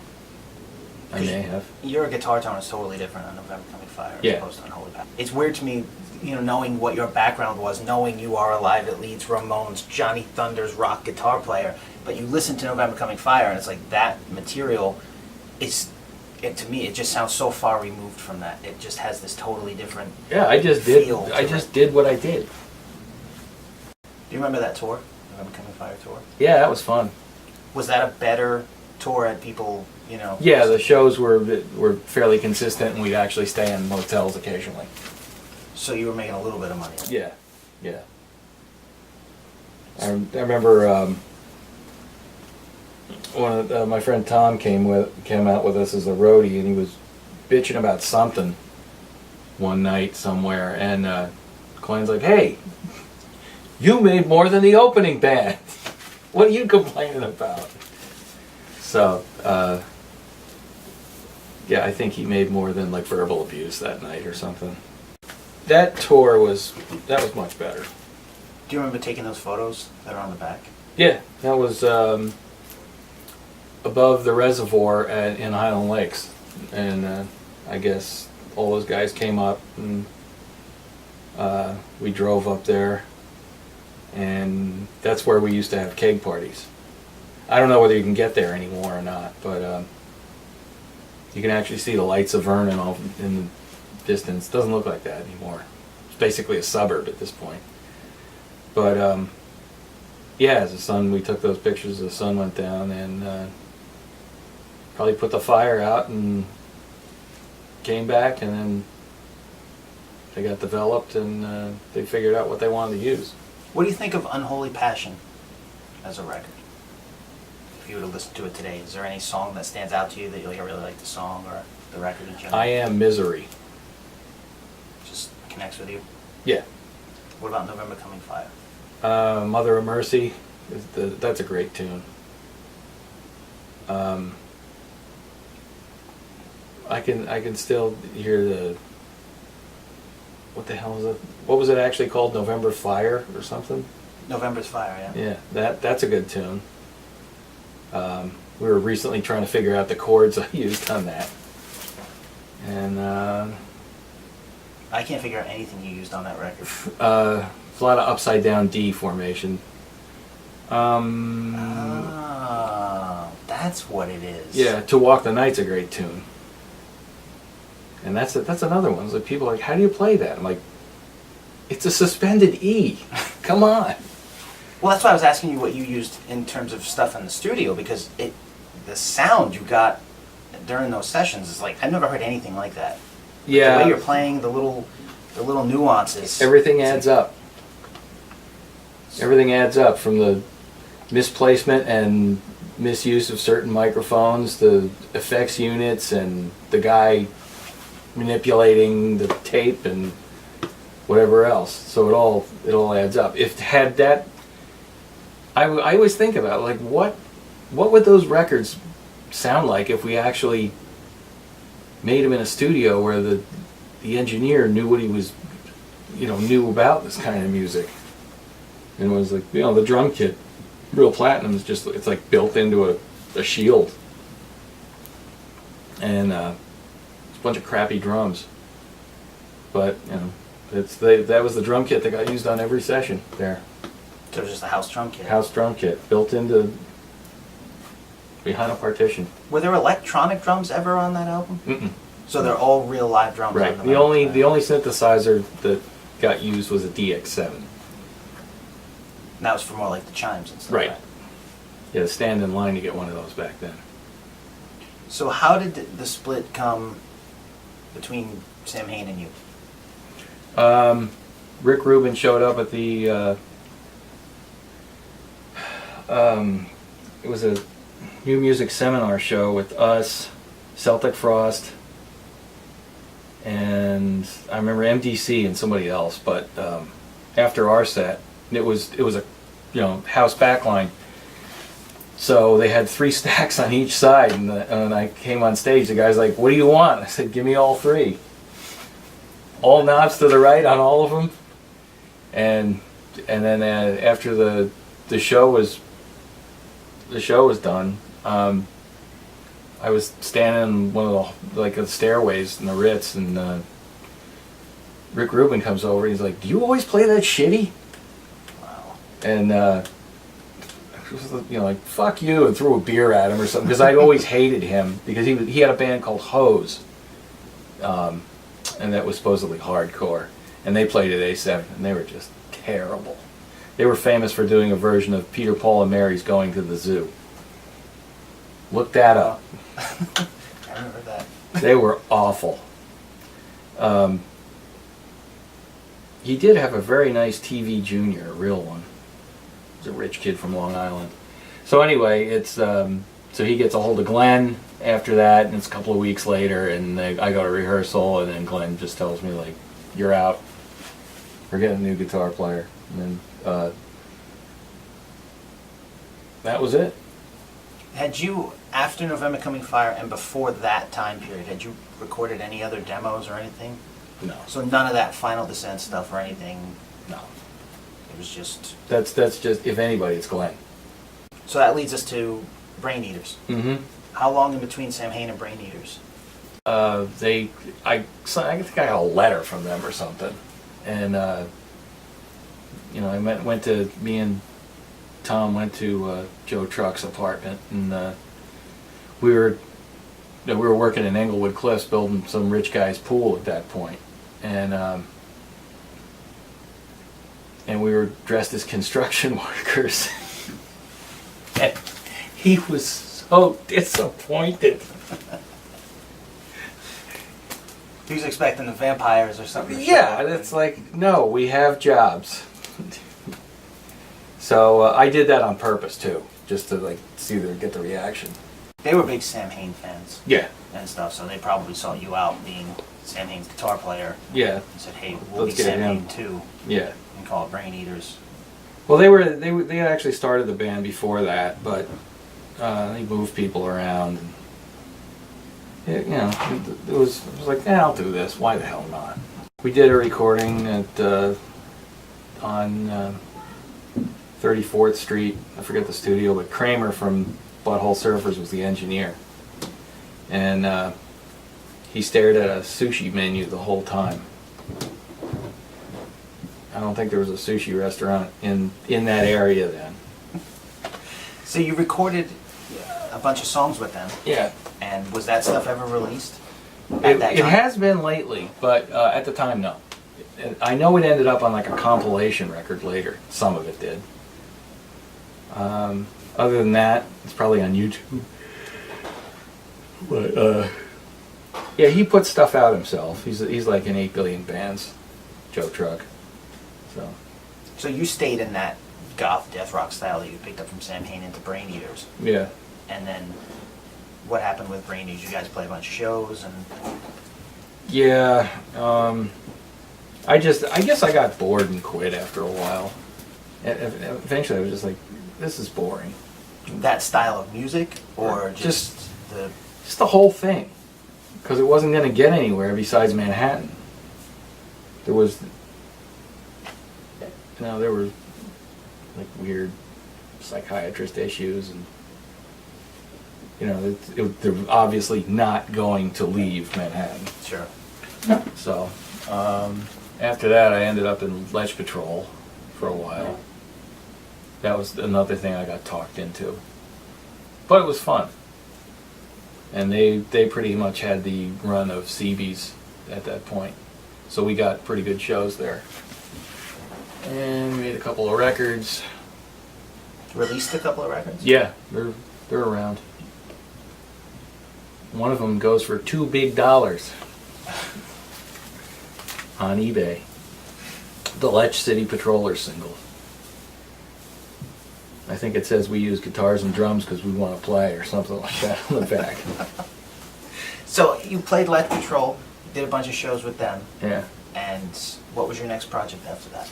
I may have. Your guitar tone is totally different on November Coming Fire as Yeah. opposed to Unholy. It's weird to me, knowing what your background was, knowing you are alive at Leeds, Ramones, Johnny Thunder's rock guitar player, but you listen to November Coming Fire and it's like that material to me, it just sounds so far removed from that. It just has this totally different I just did what I did. Do you remember that tour? November Coming Fire tour? Yeah, that was fun. Was that a better tour at people, Yeah, the shows were fairly consistent, and we'd actually stay in motels occasionally. So you were making a little bit of money? Yeah. I remember my friend Tom came out with us as a roadie, and he was bitching about something one night somewhere, and Glenn's like, "Hey, you made more than the opening band. What are you complaining about?" So, I think he made more than like verbal abuse that night or something. That tour was much better. Do you remember taking those photos that are on the back? Yeah, that was above the reservoir in Highland Lakes, and I guess all those guys came up, and we drove up there, and that's where we used to have keg parties. I don't know whether you can get there anymore or not, but you can actually see the lights of Vernon off in the distance. It doesn't look like that anymore. It's basically a suburb at this point. But as we took those pictures, the sun went down, and probably put the fire out and came back, and then they got developed, and they figured out what they wanted to use. What do you think of Unholy Passion as a record? If you were to listen to it today, is there any song that stands out to you that you really like the song or the record in general? I Am Misery. Just connects with you? Yeah. What about November Coming Fire? Mother of Mercy, that's a great tune. I can still hear the, what the hell is it? What was it actually called? November Fire or something? November's Fire, yeah. Yeah, that's a good tune. We were recently trying to figure out the chords I used on that, and I can't figure out anything you used on that record. It's a lot of upside down D formation. That's what it is. Yeah, To Walk the Night's a great tune. And that's another one. It's like people are like, how do you play that? I'm like, it's a suspended E. Come on. Well, that's why I was asking you what you used in terms of stuff in the studio, because the sound you got during those sessions is like, I've never heard anything like that. Yeah. The way you're playing, the little nuances. Everything adds up. Everything adds up, from the misplacement and misuse of certain microphones, the effects units, and the guy manipulating the tape, and whatever else. So it all adds up. If had that, I always think about like what would those records sound like if we actually made them in a studio where the engineer knew what he was, knew about this kind of music, and was like, the drum kit, Real Platinum is just, it's like built into a shield, and it's a bunch of crappy drums, but that was the drum kit that got used on every session there. So it was just a house drum kit. House drum kit built into behind a partition. Were there electronic drums ever on that album? Mm-mm. So they're all real live drums. Right. On The only synthesizer that got used was a DX7. And that was for more like the chimes and stuff. Right. You had to stand in line to get one of those back then. So how did the split come between Samhain and you? Rick Rubin showed up at the. It was a new music seminar show with us, Celtic Frost, and I remember MDC and somebody else. But after our set, it was a house backline. So they had 3 stacks on each side, and I came on stage. The guy's like, "What do you want?" I said, "Give me all 3. All knobs to the right on all of them." And then after the show was done, I was standing in one of the stairways in the Ritz, and Rick Rubin comes over. He's like, "Do you always play that shitty?" Wow. And like, "Fuck you," and threw a beer at him or something, because I always hated him because he had a band called Hose, and that was supposedly hardcore, and they played at A7, and they were just terrible. They were famous for doing a version of Peter, Paul, and Mary's Going to the Zoo. Look that up. I remember that. They were awful. He did have a very nice TV Junior, a real one. He was a rich kid from Long Island. So anyway, it's so he gets a hold of Glenn after that, and it's a couple of weeks later, and I go to rehearsal, and then Glenn just tells me, like, "You're out. We're getting a new guitar player." And then that was it. Had you, after November Coming Fire and before that time period, had you recorded any other demos or anything? No. So none of that Final Descent stuff or anything? No. It was just... That's just, if anybody, it's Glenn. So that leads us to Brain Eaters. Mm-hmm. How long in between Samhain and Brain Eaters? I think I got a letter from them or something, and me and Tom went to Joe Truck's apartment, and we were working in Englewood Cliffs building some rich guy's pool at that point, and we were dressed as construction workers. And he was so disappointed. He was expecting the vampires or something. Yeah, and it's like, no, we have jobs. So I did that on purpose too, just to get the reaction. They were big Samhain fans. Yeah. And stuff, so they probably saw you out being Samhain's guitar player. Yeah. And said, "Hey, we'll Let's be get Samhain him." too." Yeah. And call it Brain Eaters. Well, they had actually started the band before that, but they moved people around. And, it was like, I'll do this. Why the hell not? We did a recording on 34th Street. I forget the studio, but Kramer from Butthole Surfers was the engineer, and he stared at a sushi menu the whole time. I don't think there was a sushi restaurant in that area then. So you recorded a bunch of songs with them. Yeah. And was that stuff ever released? At that It time? has been lately, but at the time, no. I know it ended up on like a compilation record later. Some of it did. Other than that, it's probably on YouTube. But yeah, he puts stuff out himself. He's like in 8 billion bands, Joe Truck. So you stayed in that goth death rock style that you picked up from Samhain into Brain Eaters. Yeah. And then what happened with Brain Eaters? You guys play a bunch of shows and... Yeah. I guess I got bored and quit after a while. And eventually I was just like, this is boring. That style of music, or Just the... Just the whole thing. Because it wasn't going to get anywhere besides Manhattan. There were like weird psychiatrist issues, and they're obviously not going to leave Manhattan. Sure. So after that, I ended up in Ledge Patrol for a while. That was another thing I got talked into, but it was fun. And they pretty much had the run of CBs at that point, so we got pretty good shows there. And we made a couple of records. Released a couple of records? Yeah, they're around. One of them goes for $2 big on eBay. The Lech City Patroller single. I think it says we use guitars and drums because we want to play or something like that on the back. So you played Lech Patrol, did a bunch of shows with them. Yeah. And what was your next project after that?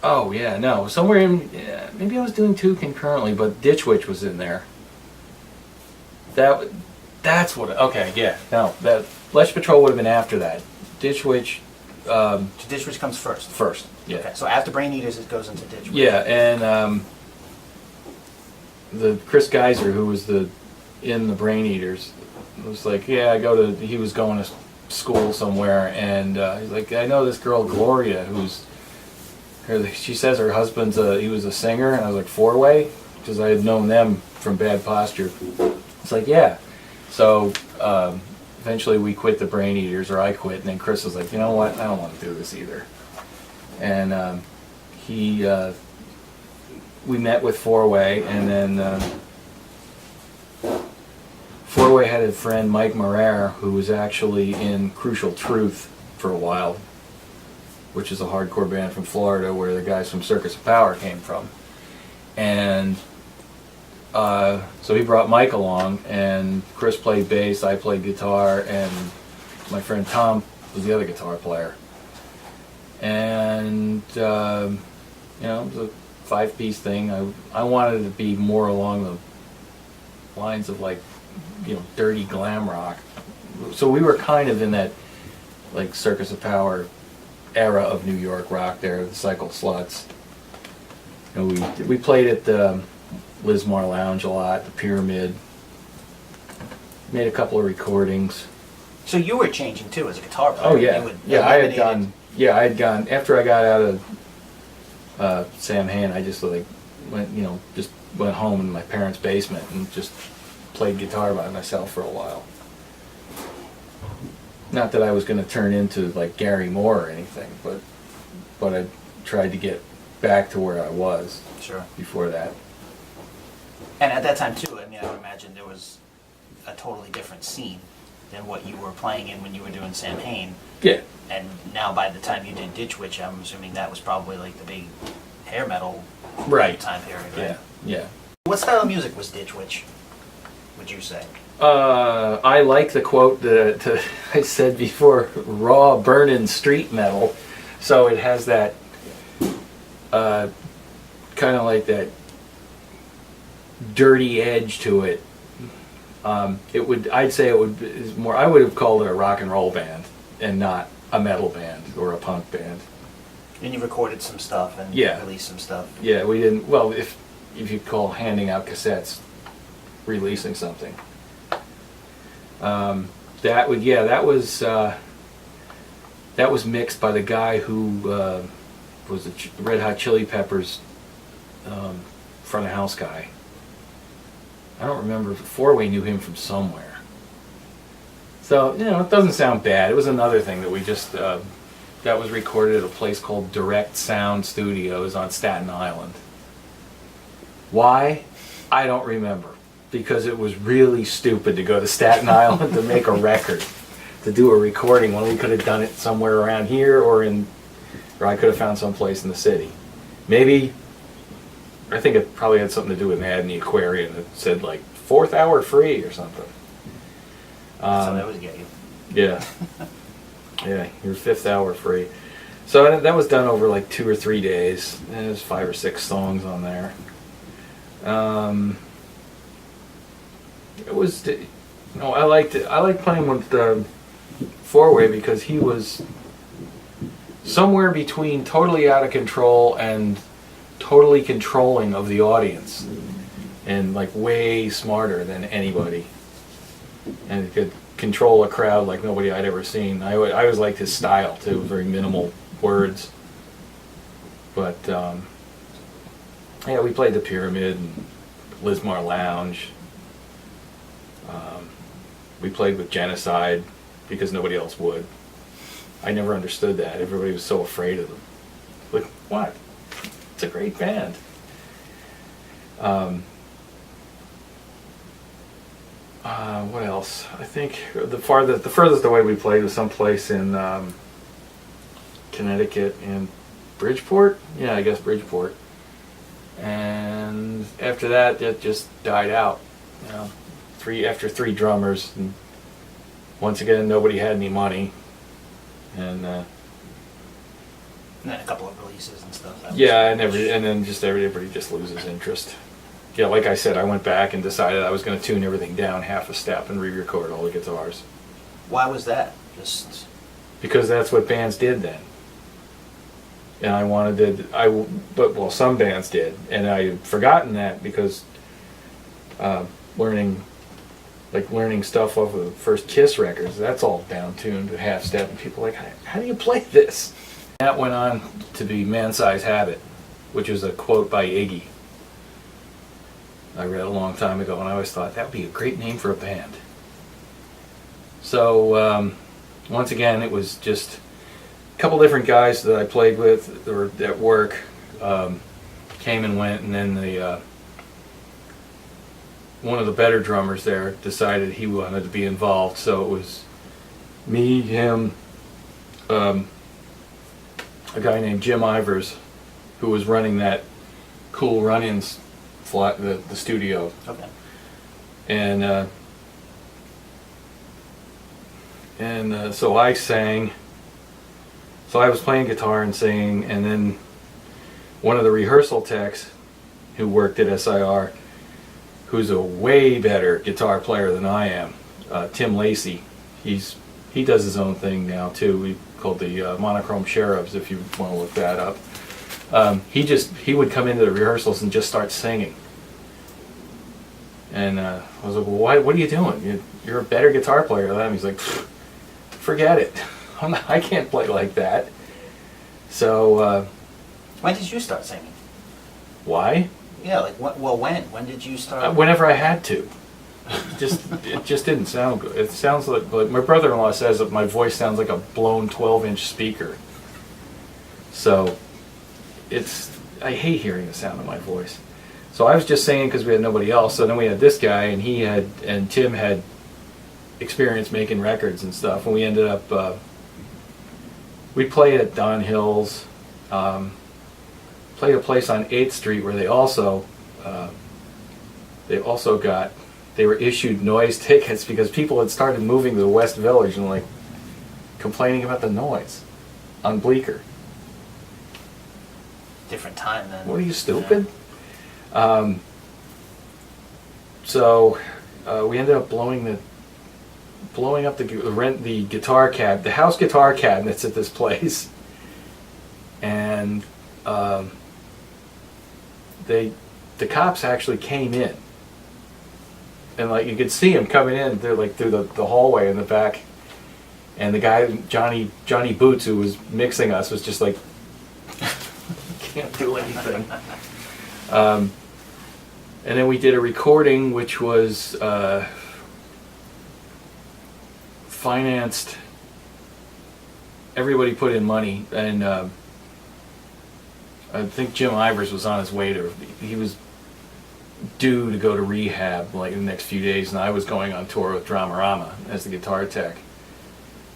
Oh yeah, no. Somewhere in maybe I was doing two concurrently, but Ditch Witch was in there. That's what. Okay, yeah. No, that Lech Patrol would have been after that. Ditch Witch. So Ditch Witch comes first. First, yeah. Okay, so after Brain Eaters, it goes into Ditch Witch. Yeah, and the Chris Geiser, who was in the Brain Eaters, was like, he was going to school somewhere, and he's like, I know this girl Gloria, she says her husband's he was a singer, and I was like, Four-Way, because I had known them from Bad Posture. It's like, yeah. So eventually we quit the Brain Eaters, or I quit, and then Chris was like, you know what, I don't want to do this either. And we met with Four-Way, and then Four-Way had a friend, Mike Marrere, who was actually in Crucial Truth for a while, which is a hardcore band from Florida where the guys from Circus of Power came from. And so he brought Mike along, and Chris played bass, I played guitar, and my friend Tom was the other guitar player. And it was a 5-piece thing. I wanted it to be more along the lines of like, dirty glam rock. So we were kind of in that like Circus of Power era of New York rock there, the Cycle Sluts. We played at the Lismore Lounge a lot, the Pyramid. Made a couple of recordings. So you were changing too as a guitar player. Oh yeah, I had gone after I got out of Samhain. I just went home in my parents' basement and just played guitar by myself for a while. Not that I was going to turn into like Gary Moore or anything, but I tried to get back to where I was. Sure. Before that. And at that time too, I would imagine there was a totally different scene than what you were playing in when you were doing Samhain. Yeah. And now by the time you did Ditch Witch, I'm assuming that was probably like the big hair metal time period, right? Yeah, yeah. What style of music was Ditch Witch, would you say? I like the quote that I said before, raw, burnin' street metal. So it has that kind of like that dirty edge to it. I'd say it would is more. I would have called it a rock and roll band and not a metal band or a punk band. And you recorded some stuff and released some stuff. Yeah, we didn't. Well, if you call handing out cassettes releasing something. That was mixed by the guy who was the Red Hot Chili Peppers front of house guy. I don't remember if Four-Way knew him from somewhere. So, it doesn't sound bad. It was another thing that we just, that was recorded at a place called Direct Sound Studios on Staten Island. Why? I don't remember. Because it was really stupid to go to Staten Island to make a record, to do a recording when we could have done it somewhere around here or I could have found some place in the city. Maybe, I think it probably had something to do with an ad in the Aquarium that said like 4th hour free or something. So that would get you. Yeah. Yeah, your 5th hour free. So that was done over like 2 or 3 days. There's 5 or 6 songs on there. It was, I liked it. I liked playing with Four-Way because he was somewhere between totally out of control and totally controlling of the audience, and like way smarter than anybody, and could control a crowd like nobody I'd ever seen. I always liked his style too, very minimal words. But yeah, we played the Pyramid and Lismar Lounge. We played with Genocide because nobody else would. I never understood that. Everybody was so afraid of them. Like, what? It's a great band. What else? I think the furthest away we played was someplace in Connecticut, in Bridgeport. Yeah, I guess Bridgeport. And after that, it just died out. You know, after 3 drummers, and once again, nobody had any money, and then a couple of releases and stuff. Yeah, and then just everybody just loses interest. Yeah, like I said, I went back and decided I was going to tune everything down half a step and re-record all the guitars. Why was that? Just because that's what bands did then. And I wanted to, some bands did, and I had forgotten that because learning stuff off of the first Kiss records, that's all down-tuned to half step, and people are like, how do you play this? That went on to be Man-Size Habit, which was a quote by Iggy. I read a long time ago, and I always thought that would be a great name for a band. So once again, it was just a couple different guys that I played with or at work came and went, and then one of the better drummers there decided he wanted to be involved. So it was me, him, a guy named Jim Ivers, who was running that Cool Run-Ins the studio. Okay. And so I sang. So I was playing guitar and singing, and then one of the rehearsal techs who worked at SIR, who's a way better guitar player than I am, Tim Lacey. He does his own thing now too. Called the Monochrome Cherubs, if you want to look that up. He would come into the rehearsals and just start singing. And I was like, well, what are you doing? You're a better guitar player than him. He's like, forget it. I can't play like that. So when did you start singing? Why? Yeah, like when did you start? Whenever I had to. It just didn't sound good. It sounds like my brother-in-law says that my voice sounds like a blown 12-inch speaker. So I hate hearing the sound of my voice. So I was just singing because we had nobody else. So then we had this guy, and Tim had experience making records and stuff, and we ended up we played at Don Hill's, played a place on 8th Street where they were issued noise tickets because people had started moving to the West Village and like complaining about the noise on Bleecker. Different time then. What are you, stupid? Yeah. So we ended up blowing up the guitar the house guitar cabinets at this place, and the cops actually came in, and like you could see them coming in through the hallway in the back, and the guy Johnny Boots, who was mixing us, was just like, can't do anything. And then we did a recording which was financed. Everybody put in money, and I think Jim Ivers was on his way he was due to go to rehab like in the next few days, and I was going on tour with Dramarama as the guitar tech.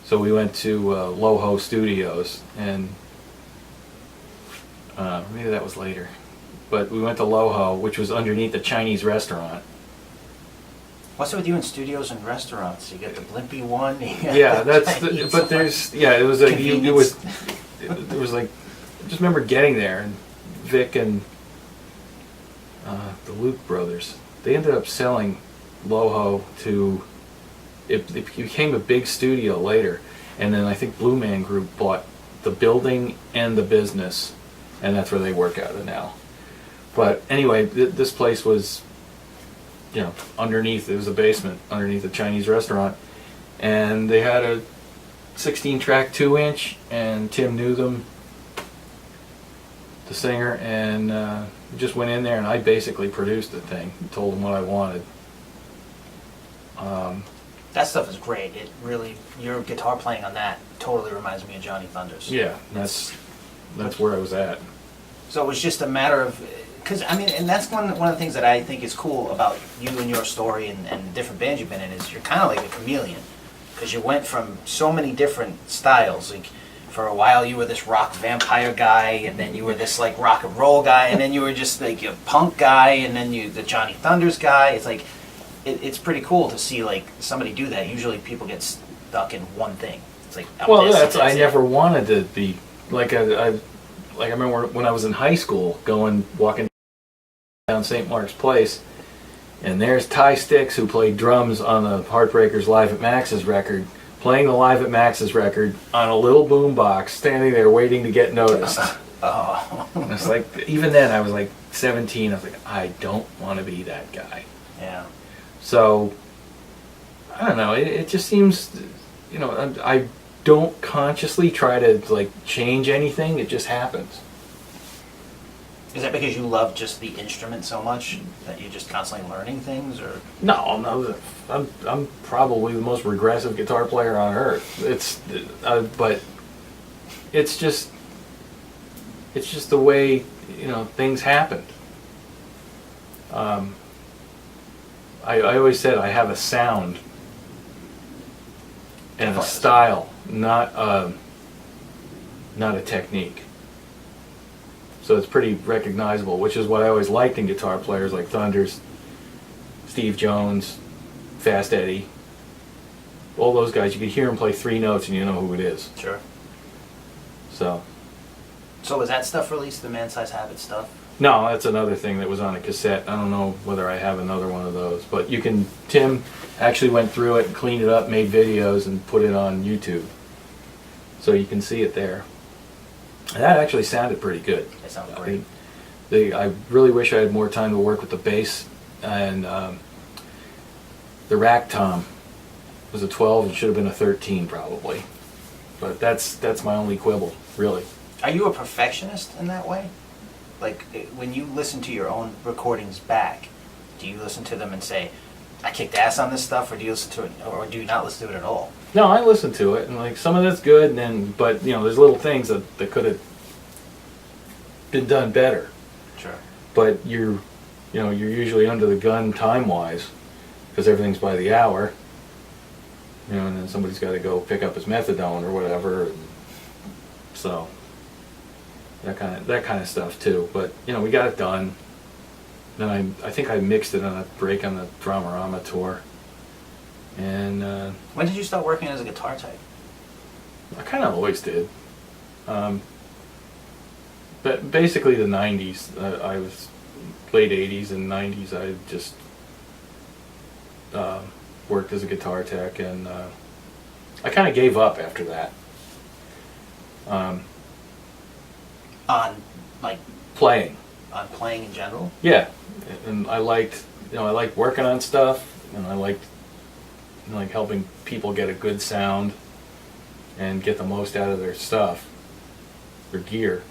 So we went to Loho Studios, and maybe that was later. But we went to Loho, which was underneath the Chinese restaurant. What's it with you in studios and restaurants? You get the blimpy one. Yeah, but there's it was like it was like I just remember getting there and Vic and the Luke brothers. They ended up selling Loho to. It became a big studio later, and then I think Blue Man Group bought the building and the business, and that's where they work out of now. But anyway, this place was, underneath. It was a basement underneath a Chinese restaurant, and they had a 16-track 2-inch, and Tim knew them, the singer, and just went in there, and I basically produced the thing. Told them what I wanted. That stuff is great. It really, your guitar playing on that totally reminds me of Johnny Thunders. Yeah, that's where I was at. So it was just a matter of, because and that's one of the things that I think is cool about you and your story and the different bands you've been in is you're kind of like a chameleon, because you went from so many different styles. Like for a while you were this rock vampire guy, and then you were this like rock and roll guy, and then you were just like a punk guy, and then you the Johnny Thunders guy. It's like it's pretty cool to see like somebody do that. Usually people get stuck in one thing. It's like I never wanted to be like I remember when I was in high school walking down St. Mark's Place, and there's Ty Sticks, who played drums on the Heartbreakers Live at Max's record, playing the Live at Max's record on a little boom box, standing there waiting to get noticed. Oh. It's like, even then I was like 17, I was like, I don't want to be that guy. Yeah. So, I don't know, it just seems, I don't consciously try to like change anything, it just happens. Is that because you love just the instrument so much that you're just constantly learning things, or? No, I'm probably the most regressive guitar player on earth. But it's just the way things happened. I always said I have a sound and a style, not a technique. So it's pretty recognizable, which is what I always liked in guitar players like Thunders, Steve Jones, Fast Eddie. All those guys, you could hear them play 3 notes and you know who it is. Sure. So was that stuff released, the Man Size Habit stuff? No, that's another thing that was on a cassette. I don't know whether I have another one of those, but Tim actually went through it and cleaned it up, made videos, and put it on YouTube. So you can see it there. And that actually sounded pretty good. It sounded great. I really wish I had more time to work with the bass, and the rack tom was a 12 and should have been a 13 probably. But that's my only quibble, really. Are you a perfectionist in that way? Like, when you listen to your own recordings back, do you listen to them and say, I kicked ass on this stuff, or do you listen to it, or do you not listen to it at all? No, I listen to it, and like some of that's good, but there's little things that could have been done better. Sure. But you're usually under the gun time-wise, because everything's by the hour. And then somebody's got to go pick up his methadone or whatever, and so. That kind of stuff too, but we got it done. Then I think I mixed it on a break on the Dramarama tour. And when did you start working as a guitar tech? I kind of always did. But basically the 90s. I was late 80s and 90s. I just worked as a guitar tech, and I kind of gave up after that. On like playing. On playing in general? Yeah, and I liked working on stuff, and I liked helping people get a good sound and get the most out of their stuff, their gear.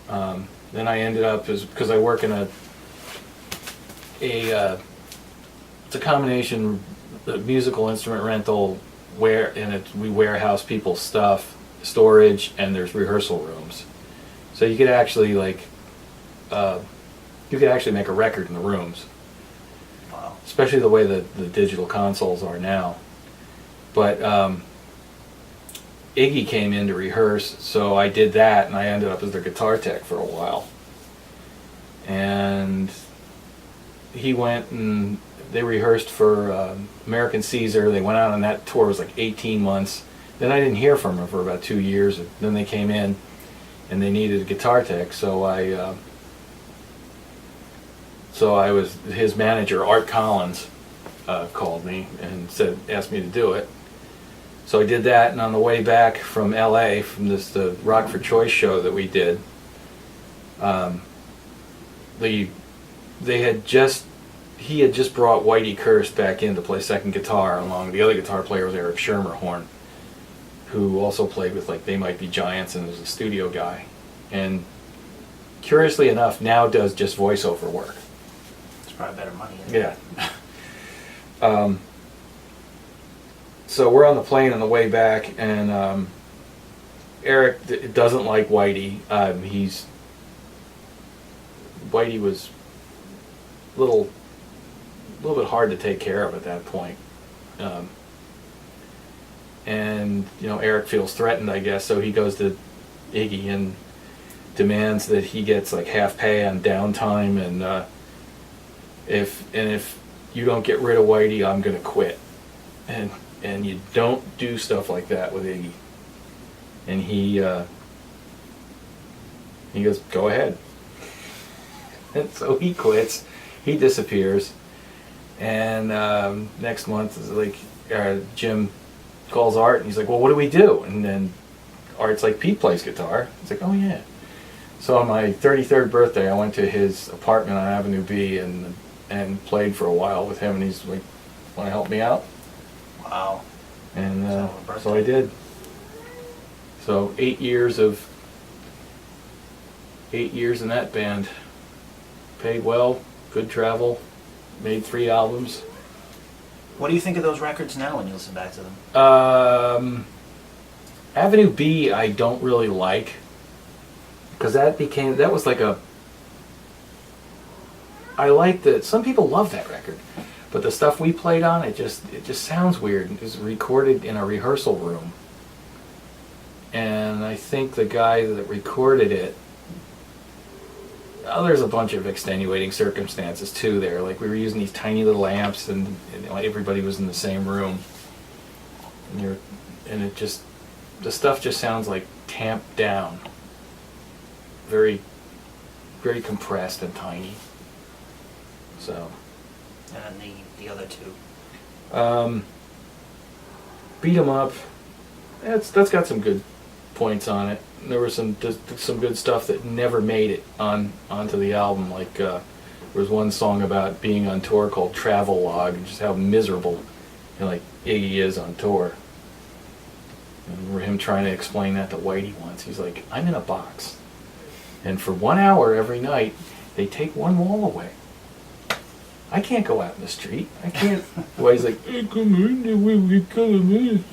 Then I ended up, because I work in it's a combination musical instrument rental we warehouse people's stuff, storage, and there's rehearsal rooms. So you could actually make a record in the rooms. Wow. Especially the way that the digital consoles are now. But Iggy came in to rehearse, so I did that, and I ended up as their guitar tech for a while. And he went and they rehearsed for American Caesar. They went out on that tour. It was like 18 months. Then I didn't hear from them for about 2 years. Then they came in, and they needed a guitar tech. So I was his manager, Art Collins, called me and asked me to do it. So I did that, and on the way back from L.A. from the Rock for Choice show that we did, he had just brought Whitey Kirst back in to play second guitar along. The other guitar player was Eric Schermerhorn, who also played with They Might Be Giants and was a studio guy. And curiously enough, now does just voiceover work. It's probably better money. Yeah. So we're on the plane on the way back, and Eric doesn't like Whitey. Whitey was a little bit hard to take care of at that point. And Eric feels threatened, I guess, so he goes to Iggy and demands that he gets half pay on downtime, and if you don't get rid of Whitey, I'm gonna quit. And you don't do stuff like that with Iggy. And he goes, go ahead. And so he quits. He disappears. And next month is Jim calls Art, and he's like, well, what do we do? And then Art's like, Pete plays guitar. He's like, oh yeah. So on my 33rd birthday, I went to his apartment on Avenue B and played for a while with him, and he's like, want to help me out? Wow. And so I did. So 8 years in that band. Paid well, good travel, made 3 albums. What do you think of those records now when you listen back to them? Avenue B I don't really like, because that was I like that. Some people love that record, but the stuff we played on, it just sounds weird. It was recorded in a rehearsal room, and I think the guy that recorded it, there's a bunch of extenuating circumstances too there. We were using these tiny little amps, and everybody was in the same room, and the stuff just sounds tamped down, very, very compressed and tiny. So. And the other two. Beat 'em Up. That's got some good points on it. There was some good stuff that never made it onto the album. There was one song about being on tour called Travel Log, and just how miserable Iggy is on tour. I remember him trying to explain that to Whitey once. He's like, I'm in a box, and for 1 hour every night they take one wall away. I can't go out in the street. I can't. Whitey's like, hey, come on, we color me.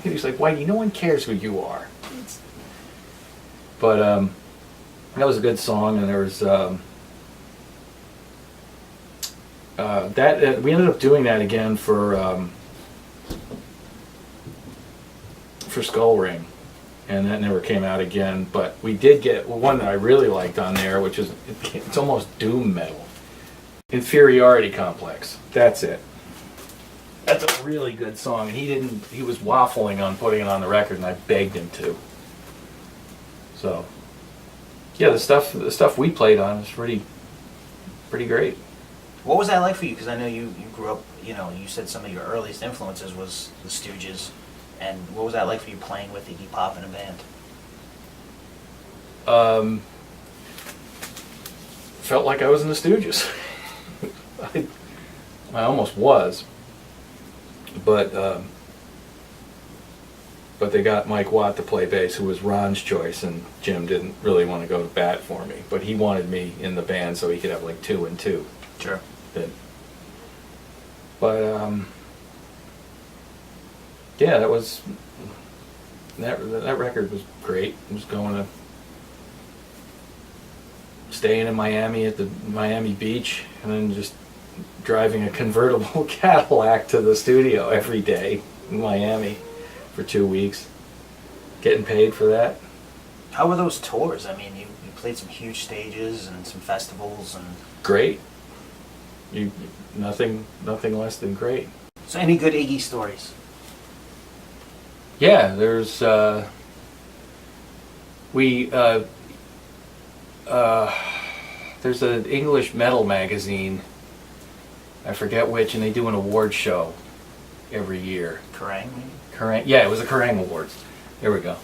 He's like, Whitey, no one cares who you are. But that was a good song, and there was we ended up doing that again for Skull Ring, and that never came out again. But we did get one that I really liked on there, which is it's almost doom metal. Inferiority Complex. That's it. That's a really good song, and he was waffling on putting it on the record, and I begged him to. So yeah, the stuff we played on is pretty great. What was that like for you? Because I know you grew up, you said some of your earliest influences was the Stooges. And what was that like for you playing with Iggy Pop in a band? Felt like I was in the Stooges. I almost was. But they got Mike Watt to play bass, who was Ron's choice, and Jim didn't really want to go to bat for me. But he wanted me in the band so he could have 2 and 2. Sure. But yeah, that record was great. I was staying in Miami at the Miami Beach, and then just driving a convertible Cadillac to the studio every day in Miami for 2 weeks, getting paid for that. How were those tours? I mean, you played some huge stages and some festivals and... Great. Nothing less than great. So any good Iggy stories? Yeah, there's there's an English metal magazine, I forget which, and they do an award show every year. Kerrang, maybe? Kerrang, yeah, it was the Kerrang Awards. There we go.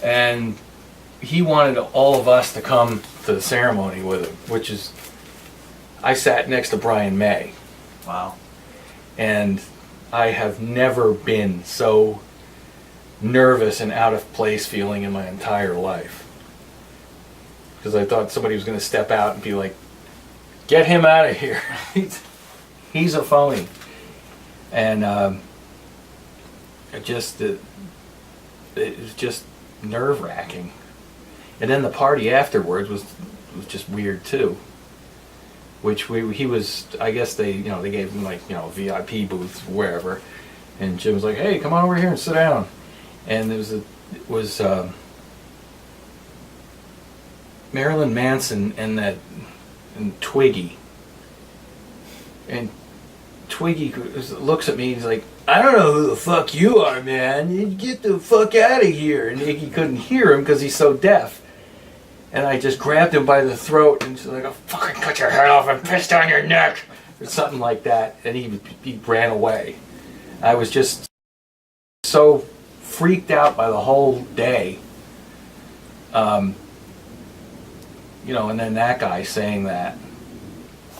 And he wanted all of us to come to the ceremony with him, which is, I sat next to Brian May. Wow. And I have never been so nervous and out of place feeling in my entire life. Because I thought somebody was going to step out and be like, get him out of here. He's a phony. And it was just nerve-wracking. And then the party afterwards was just weird too. Which he was, I guess they gave him like, VIP booths wherever. And Jim was like, hey, come on over here and sit down. And it was Marilyn Manson and Twiggy. And Twiggy looks at me and he's like, I don't know who the fuck you are, man. You get the fuck out of here. And Iggy couldn't hear him because he's so deaf. And I just grabbed him by the throat and she's like, I'll fucking cut your head off and piss down your neck. Or something like that. And he ran away. I was just so freaked out by the whole day. And then that guy saying that.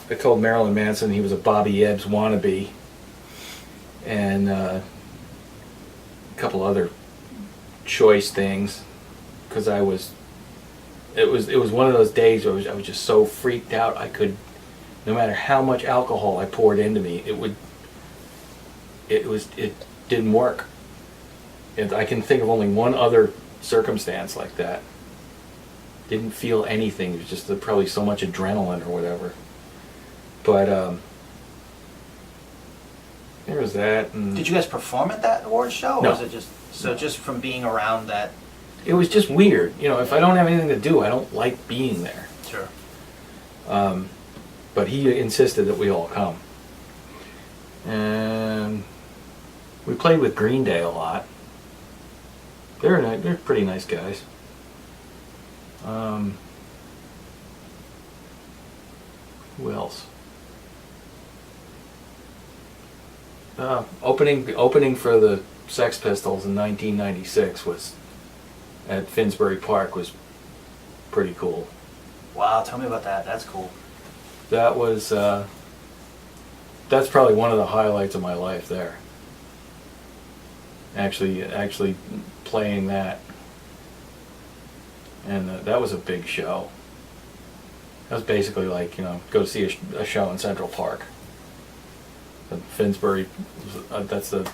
I told Marilyn Manson he was a Bobby Ebbs wannabe. And a couple other choice things. Because it was one of those days where I was just so freaked out I could, no matter how much alcohol I poured into me, it didn't work. And I can think of only one other circumstance like that. Didn't feel anything. It was just probably so much adrenaline or whatever. But there was that. And did you guys perform at that award show? Or no. Was it just from being around that? It was just weird. If I don't have anything to do, I don't like being there. Sure. But he insisted that we all come. And we played with Green Day a lot. They're pretty nice guys. Who else? Opening for the Sex Pistols in 1996 was at Finsbury Park was pretty cool. Wow, tell me about that. That's cool. That was that's probably one of the highlights of my life there. Actually playing that. And that was a big show. That was basically like, go see a show in Central Park. Finsbury, that's the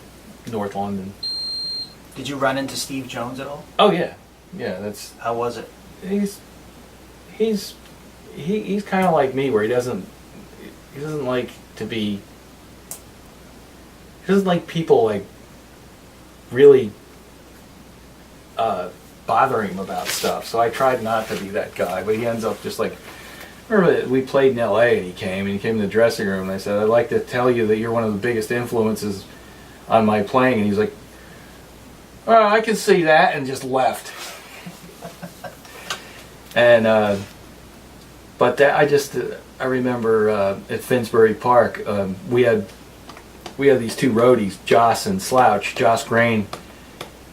North London. Did you run into Steve Jones at all? Oh yeah, that's. How was it? He's kind of like me, where he doesn't like to be. He doesn't like people like really bothering him about stuff. So I tried not to be that guy, but he ends up just like. Remember, we played in L.A. and he came in the dressing room and I said, I'd like to tell you that you're one of the biggest influences on my playing. And he's like, oh, I can see that, and just left. And but that I remember at Finsbury Park we had these two roadies, Joss and Slouch. Joss Grain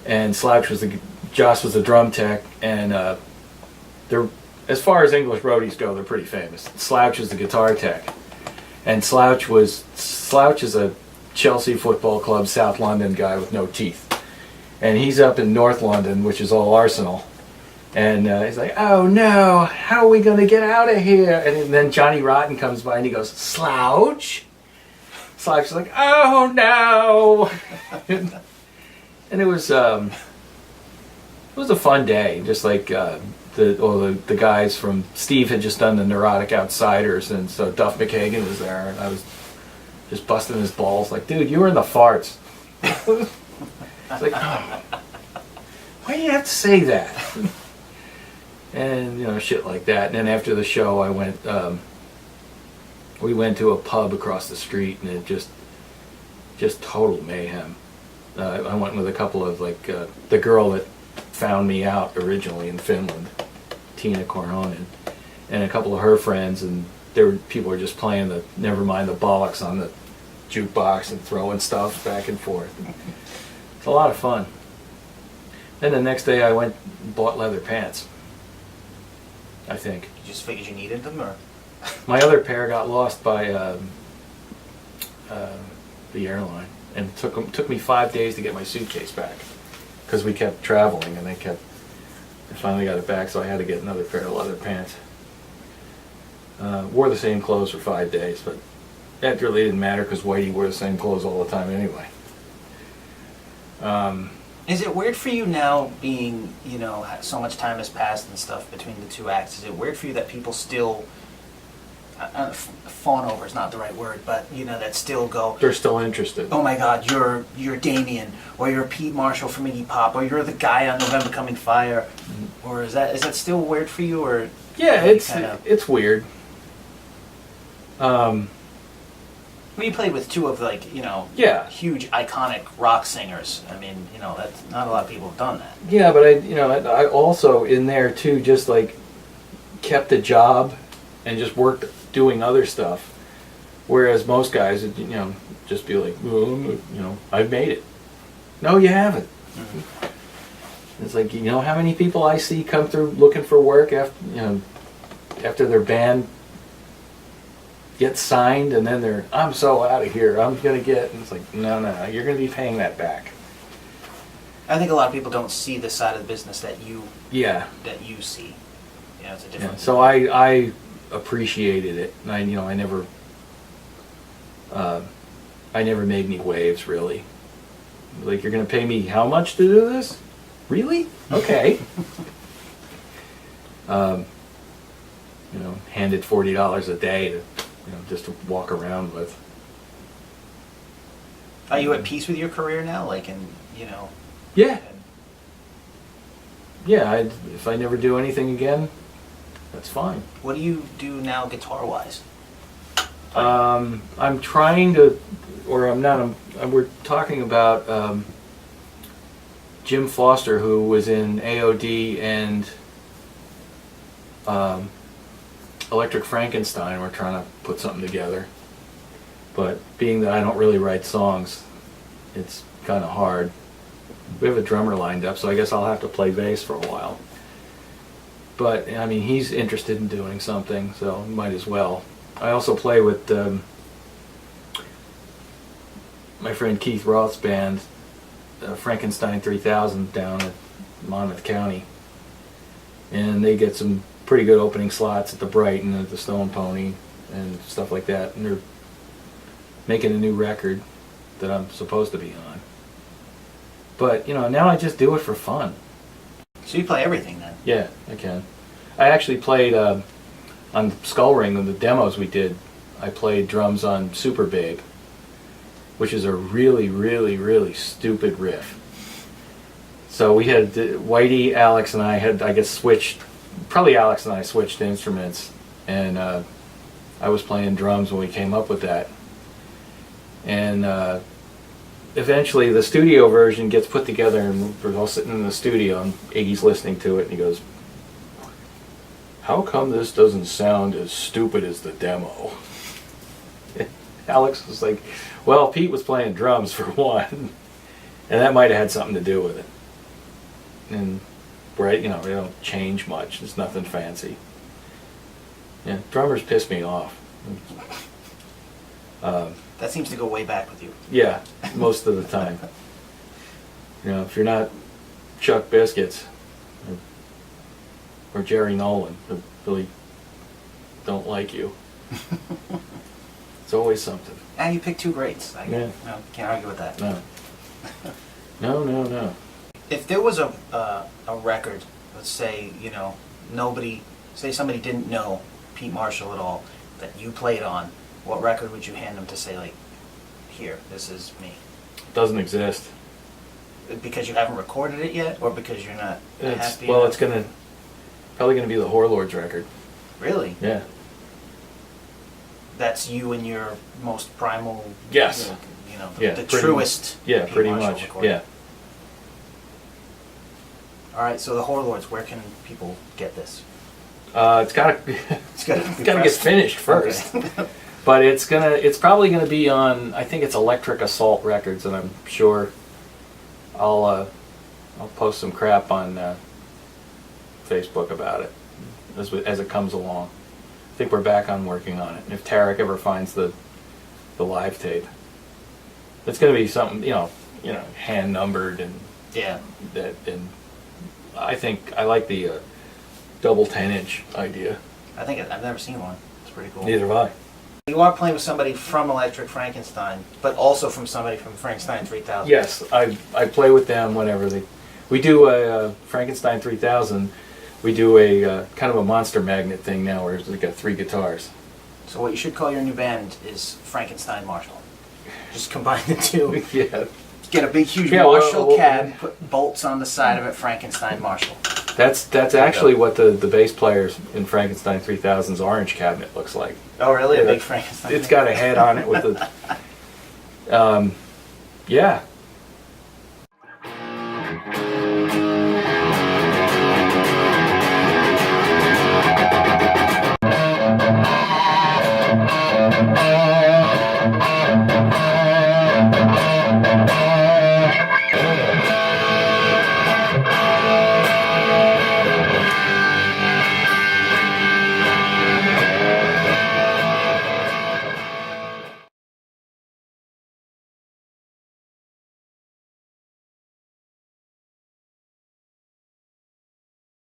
and Slouch Joss was the drum tech, and they're, as far as English roadies go, they're pretty famous. Slouch is the guitar tech, and Slouch is a Chelsea Football Club South London guy with no teeth, and he's up in North London, which is all Arsenal. And he's like, oh no, how are we going to get out of here? And then Johnny Rotten comes by and he goes, Slouch? Slouch is like, oh no! And it was a fun day. Just like the guys from Steve had just done the Neurotic Outsiders, and so Duff McKagan was there, and I was just busting his balls like, dude, you were in the Farts. It's like, oh, why do you have to say that? And shit like that. And then after the show, I went We went to a pub across the street, and it just total mayhem. I went with a couple of the girl that found me out originally in Finland, Tina Korhonen, and a couple of her friends, and people were just playing the Never Mind the Bollocks on the jukebox and throwing stuff back and forth. It's a lot of fun. Then the next day I went and bought leather pants, I think. You just figured you needed them, or? My other pair got lost by the airline, and it took me 5 days to get my suitcase back, because we kept traveling, and I finally got it back, so I had to get another pair of leather pants. Wore the same clothes for 5 days, but that really didn't matter because Whitey wore the same clothes all the time anyway. Is it weird for you now, being, so much time has passed and stuff between the two acts, is it weird for you that people still, fawn over is not the right word, but, that still go... They're still interested. Oh my God, you're Damien, or you're Pete Marshall from Iggy Pop, or you're the guy on November Coming Fire, or is that still weird for you, or... Yeah, it's weird. Well, you played with two of huge iconic rock singers. I mean, that's not a lot of people have done that. Yeah, but I also in there too just kept a job and just worked doing other stuff. Whereas most guys, just be like, I've made it. No, you haven't. Mm-hmm. It's like, how many people I see come through looking for work after their band gets signed, and then I'm so out of here, I'm going to get, and it's like, no, you're going to be paying that back. I think a lot of people don't see the side of the business that you see. It's a different... Yeah, so I appreciated it, and I never made any waves, really. Like, you're going to pay me how much to do this? Really? Okay. Handed $40 a day to just to walk around with. Are you at peace with your career now? Yeah. Yeah, if I never do anything again, that's fine. What do you do now guitar-wise? I'm trying to, or I'm not, we're talking about Jim Foster, who was in AOD and Electric Frankenstein. We're trying to put something together, but being that I don't really write songs, it's kind of hard. We have a drummer lined up, so I guess I'll have to play bass for a while. But I mean, he's interested in doing something, so might as well. I also play with my friend Keith Roth's band, Frankenstein 3000, down at Monmouth County, and they get some pretty good opening slots at the Brighton, at the Stone Pony, and stuff like that. And they're making a new record that I'm supposed to be on. But now I just do it for fun. So you play everything then? Yeah, I can. I actually played on Skull Ring, on the demos we did. I played drums on Super Babe, which is a really, really, really stupid riff. So we had Whitey, Alex, and I had, I guess, switched. Probably Alex and I switched instruments, and I was playing drums when we came up with that. And eventually the studio version gets put together, and we're all sitting in the studio, and Iggy's listening to it, and he goes, "How come this doesn't sound as stupid as the demo?" Alex was like, "Well, Pete was playing drums for one, and that might have had something to do with it." And they don't change much. It's nothing fancy. Yeah, drummers piss me off. That seems to go way back with you. Yeah, most of the time. If you're not Chuck Biscuits or Jerry Nolan, they really don't like you. It's always something. And you picked two greats. Yeah. Can't argue with that. No. If there was a record, let's say, say somebody didn't know Pete Marshall at all, that you played on, what record would you hand them to say, like, here, this is me? It doesn't exist. Because you haven't recorded it yet, or because you're not happy? Well, it's probably gonna be the Whorlords record. Really? Yeah. that's you in your most primal. Yes. You know, Yeah, the pretty truest. Yeah, Pete pretty Marshall much. recording. Yeah. All right, so the Whorlords, where can people get this? It's gotta It's got it's gotta get finished first. Okay. But it's probably gonna be on, I think it's Electric Assault Records, and I'm sure I'll post some crap on Facebook about it as it comes along. I think we're back on working on it. And if Tarek ever finds the live tape, it's gonna be something, hand numbered and Yeah. that, and I think I like the double 10-inch idea. I've never seen one. It's pretty cool. Neither have I. You are playing with somebody from Electric Frankenstein, but also from somebody from Frankenstein 3000. Yes, I play with them whenever we do a Frankenstein 3000. We do a kind of a monster magnet thing now, where we got 3 guitars. So what you should call your new band is Frankenstein Marshall. Just combine the two. Yeah, Get a big, huge Yeah, Marshall cab, put bolts on the side of it, Frankenstein Marshall. that's actually what the bass players in Frankenstein 3000's orange cabinet looks like. Oh, really? A Yeah. big Frankenstein? It's got a head on it with a. Yeah,